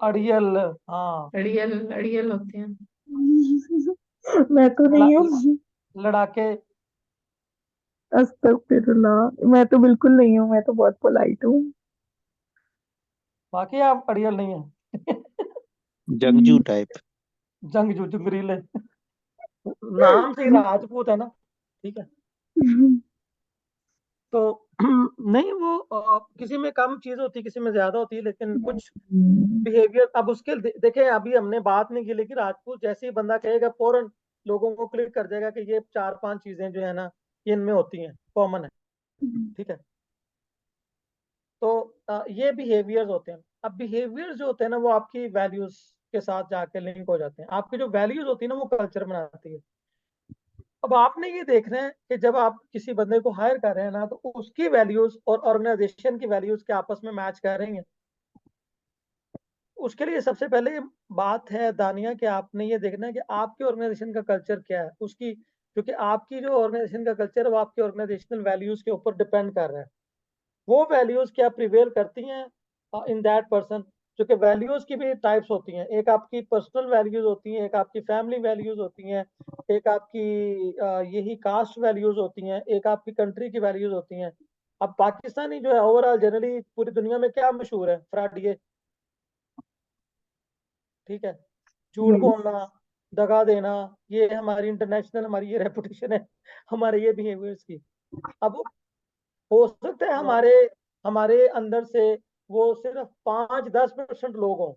Speaker 1: अड़ियल, हाँ।
Speaker 4: अड़ियल अड़ियल होते हैं।
Speaker 7: मैं तो
Speaker 1: लड़ा,
Speaker 7: नहीं हूँ।
Speaker 1: लड़ाके।
Speaker 7: अस्तगफिरुल्लाह, मैं तो बिल्कुल नहीं हूँ, मैं तो बहुत पोलाइट हूँ।
Speaker 1: बाकी आप अड़ियल नहीं है।
Speaker 5: जंगजू टाइप।
Speaker 1: जंग जू जुगरीले, नाम से ही राजपूत है ना। ठीक है, तो नहीं वो किसी में कम चीज होती है, किसी में ज्यादा होती है, लेकिन कुछ बिहेवियर अब उसके देखे, अभी हमने बात नहीं की, लेकिन राजपूत जैसे ही बंदा कहेगा फौरन लोगों को क्लिक कर देगा कि ये 4-5 चीजें जो है ना ये इनमें होती हैं, कॉमन है। ठीक है, तो ये बिहेवियर्स होते हैं। अब बिहेवियर्स जो होते हैं ना वो आपकी वैल्यूज के साथ जाके लिंक हो जाते हैं, आपकी जो वैल्यूज होती है ना वो कल्चर बनाती है। अब आपने ये देखना है कि जब आप किसी बंदे को हायर कर रहे हैं ना, तो उसकी वैल्यूज और ऑर्गेनाइजेशन की वैल्यूज के आपस में मैच कर रही हैं। उसके लिए सबसे पहले बात है दानिया कि आपने ये देखना है कि आपके ऑर्गेनाइजेशन का कल्चर क्या है उसकी, क्योंकि आपकी जो ऑर्गेनाइजेशन का कल्चर है वो आपकी ऑर्गेनाइजेशनल वैल्यूज के ऊपर डिपेंड कर रहा है। वो वैल्यूज क्या प्रिवेल करती हैं इन दैट पर्सन। क्योंकि वैल्यूज की भी टाइप्स होती हैं, एक आपकी पर्सनल वैल्यूज होती हैं, एक आपकी फैमिली वैल्यूज होती हैं, एक आपकी यही कास्ट वैल्यूज होती हैं, एक आपकी कंट्री की वैल्यूज होती हैं। अब पाकिस्तानी जो है ओवरऑल जनरली पूरी दुनिया में क्या मशहूर है? फ्रॉडिये, ठीक है, झूठ बोलना, दगा देना, ये हमारी इंटरनेशनल हमारी ये रेपुटेशन है हमारे ये बिहेवियर्स की। अब हो सकता है हमारे हमारे अंदर से वो सिर्फ 5-10% लोग हों,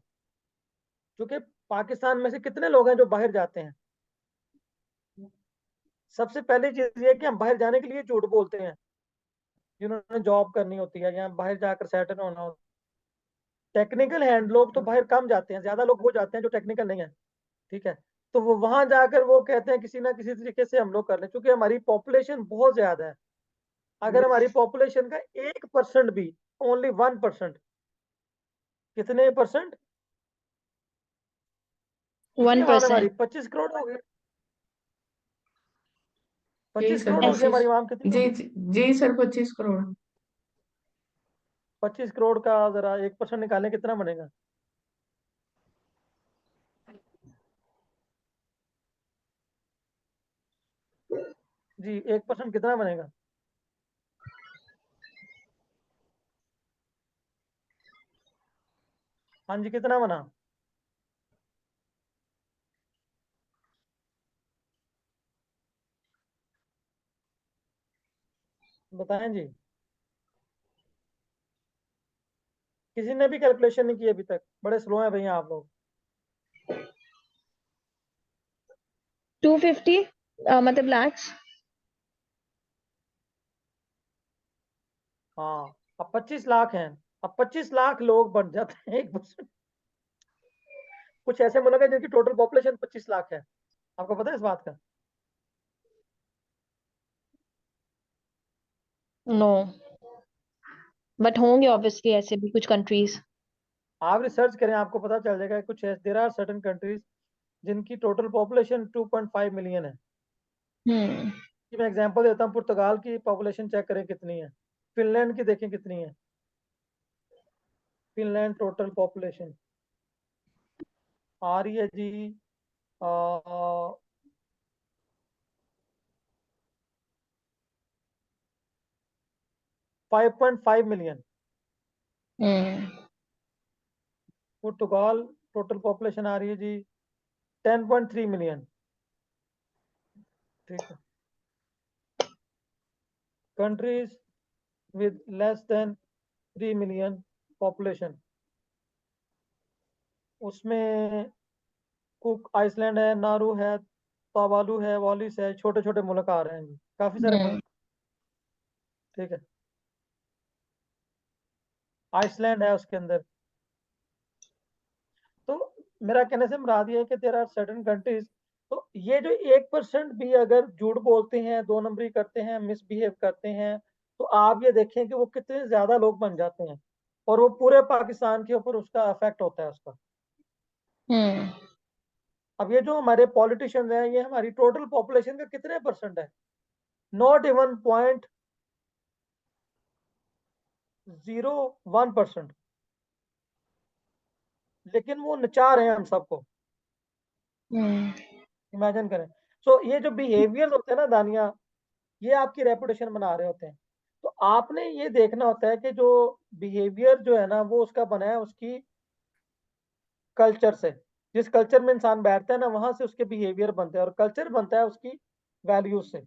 Speaker 1: क्योंकि पाकिस्तान में से कितने लोग हैं जो बाहर जाते हैं? सबसे पहली चीज ये कि हम बाहर जाने के लिए झूठ बोलते हैं, जिन्होंने जॉब करनी होती है या बाहर जाकर सेटल होना होता है। टेक्निकल हैंड लोग तो बाहर कम जाते हैं, ज्यादा लोग वो जाते हैं जो टेक्निकल नहीं है, ठीक है। तो वो वहां जाकर वो कहते हैं किसी ना किसी तरीके से हम लोग कर लें, क्योंकि हमारी पॉपुलेशन बहुत ज्यादा है। अगर हमारी पॉपुलेशन का 1% भी, ओनली 1%, कितने परसेंट? कितनी आवाम है हमारी?
Speaker 2: 1%।
Speaker 1: 25 करोड़ हो गए।
Speaker 4: जी
Speaker 1: 25
Speaker 4: सर,
Speaker 1: करोड़ होगी हमारी
Speaker 4: 25।
Speaker 1: आवाम, कितनी
Speaker 4: जी
Speaker 1: होगी?
Speaker 4: जी जी सर, 25 करोड़।
Speaker 1: 25 करोड़ का जरा 1% निकालें, कितना बनेगा? जी 1% कितना बनेगा? हाँ जी, कितना बना? बताएं जी। किसी ने भी कैलकुलेशन नहीं की अभी तक? बड़े स्लो हैं भैया आप लोग।
Speaker 2: 250 मतलब lakhs।
Speaker 1: हाँ, अब 25 लाख हैं। अब 25 लाख लोग बन जाते हैं 1%। कुछ ऐसे मुल्क है जिनकी टोटल पॉपुलेशन 25 लाख है, आपको पता है इस बात का?
Speaker 2: नो, बट होंगे ऑब्वियसली ऐसे भी कुछ कंट्रीज।
Speaker 1: आप रिसर्च करें, आपको पता चल जाएगा। कुछ देयर आर सर्टेन कंट्रीज जिनकी टोटल पॉपुलेशन 2.5 मिलियन है।
Speaker 2: हम्म।
Speaker 1: कि मैं एग्जांपल देता हूँ, पुर्तगाल की पॉपुलेशन चेक करें कितनी है, फिनलैंड की देखें कितनी है। फिनलैंड टोटल पॉपुलेशन आ रही है जी 5.5 मिलियन।
Speaker 2: हम्म।
Speaker 1: पुर्तगाल टोटल पॉपुलेशन आ रही है जी 10.3 मिलियन, ठीक है। Countries with less than 3 million population, उसमें कुक आइसलैंड है, नारू है, तुवालू है, वॉलिस है, छोटे छोटे मुल्क आ रहे हैं जी, काफी सारे मुल्क, ठीक है। आइसलैंड है उसके अंदर। तो मेरा कहने से मुराद ये है कि देयर आर सर्टेन कंट्रीज। तो ये जो 1% भी अगर झूठ बोलते हैं, दो नंबरी करते हैं, मिसबिहेव करते हैं, तो आप ये देखें कि वो कितने ज्यादा लोग बन जाते हैं, और वो पूरे पाकिस्तान के ऊपर उसका इफेक्ट होता है उसका।
Speaker 2: हम्म।
Speaker 1: अब ये जो हमारे पॉलिटिशियंस हैं, ये हमारी टोटल पॉपुलेशन का कितने परसेंट है? नॉट इवन 0.01%, लेकिन वो नचा रहे हैं हम सबको।
Speaker 2: हम्म।
Speaker 1: इमेजिन करें। सो ये जो बिहेवियर्स होते हैं ना दानिया, ये आपकी रेपुटेशन बना रहे होते हैं। तो आपने ये देखना होता है कि जो बिहेवियर जो है ना, वो उसका बना है उसकी कल्चर से। जिस कल्चर में इंसान बैठता है ना, वहां से उसके बिहेवियर बनते हैं, और कल्चर बनता है उसकी वैल्यूज से।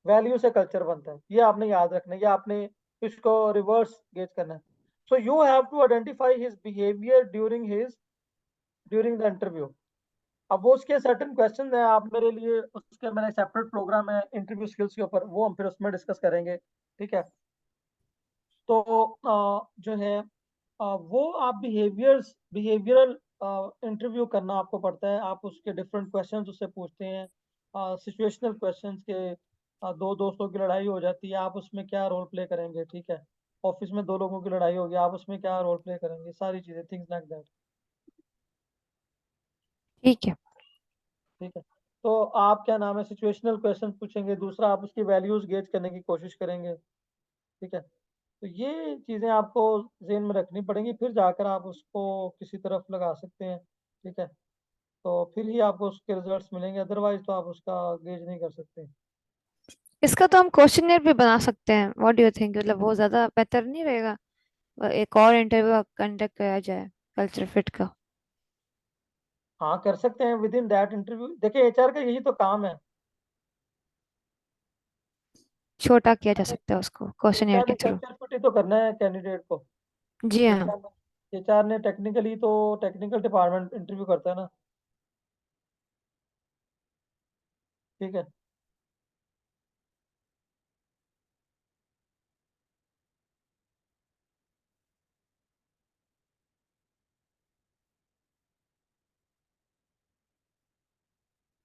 Speaker 1: वैल्यू से कल्चर बनता है, ये आपने याद रखना है, ये आपने इसको रिवर्स गेज करना है। So you have to identify his behaviour during the interview. अब वो उसके सर्टेन क्वेश्चन हैं, आप मेरे लिए उसके मेरा सेपरेट प्रोग्राम है इंटरव्यू स्किल्स के ऊपर, वो हम फिर उसमें डिस्कस करेंगे, ठीक है। तो जो है वो आप बिहेवियरल इंटरव्यू करना आपको पड़ता है। आप उसके डिफरेंट क्वेश्चंस उससे पूछते हैं, सिचुएशनल क्वेश्चंस के। दो दोस्तों की लड़ाई हो जाती है, आप उसमें क्या रोल प्ले करेंगे, ठीक है। ऑफिस में दो लोगों की लड़ाई होगी, आप उसमें क्या रोल प्ले करेंगे, सारी चीजें, थिंग्स लाइक दैट,
Speaker 3: ठीक है।
Speaker 1: ठीक है। तो आप क्या नाम है, सिचुएशनल क्वेश्चन पूछेंगे, दूसरा आप उसकी वैल्यूज गेज करने की कोशिश करेंगे, ठीक है। तो ये चीज़ें आपको जेहन में रखनी पड़ेंगी, फिर जाकर आप उसको किसी तरफ लगा सकते हैं, ठीक है। तो फिर ही आपको उसके रिजल्ट्स मिलेंगे, अदरवाइज तो आप उसका गेज नहीं कर सकते।
Speaker 3: इसका तो हम क्वेश्चनर भी बना सकते हैं, व्हाट डू यू थिंक? मतलब वो ज्यादा बेहतर नहीं रहेगा? एक और इंटरव्यू कंडक्ट किया जाए कल्चर फिट का।
Speaker 1: हाँ कर सकते हैं विद इन दैट इंटरव्यू। देखिए एचआर का यही तो काम है।
Speaker 3: छोटा किया जा सकता है उसको क्वेश्चनर
Speaker 1: एचआर
Speaker 3: के
Speaker 1: ने
Speaker 3: थ्रू।
Speaker 1: कल्चर फिट ही तो करना है कैंडिडेट को।
Speaker 3: जी हाँ।
Speaker 1: एचआर ने टेक्निकली तो टेक्निकल डिपार्टमेंट इंटरव्यू करता है ना। ठीक है।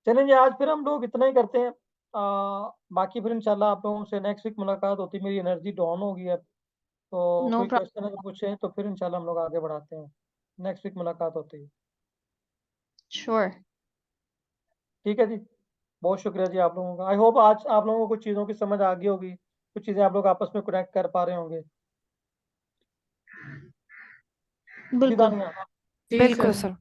Speaker 1: चलें जी, आज फिर हम लोग इतना ही करते हैं। बाकी फिर इंशाल्लाह आप लोगों से नेक्स्ट वीक मुलाकात होती है। मेरी एनर्जी डाउन हो गई है, तो
Speaker 2: नो
Speaker 1: कोई क्वेश्चन अगर पूछे तो फिर इंशाल्लाह हम लोग आगे बढ़ाते हैं। नेक्स्ट वीक मुलाकात होती है।
Speaker 2: श्योर।
Speaker 1: ठीक है जी। बहुत शुक्रिया जी आप लोगों का। आई होप आज आप लोगों को कुछ चीज़ों की समझ आ गई होगी, कुछ चीज़ें आप लोग आपस में कनेक्ट कर पा रहे होंगे। जी
Speaker 2: बिल्कुल।
Speaker 1: दानिया।
Speaker 4: जी
Speaker 3: बिल्कुल
Speaker 4: सर।
Speaker 3: सर।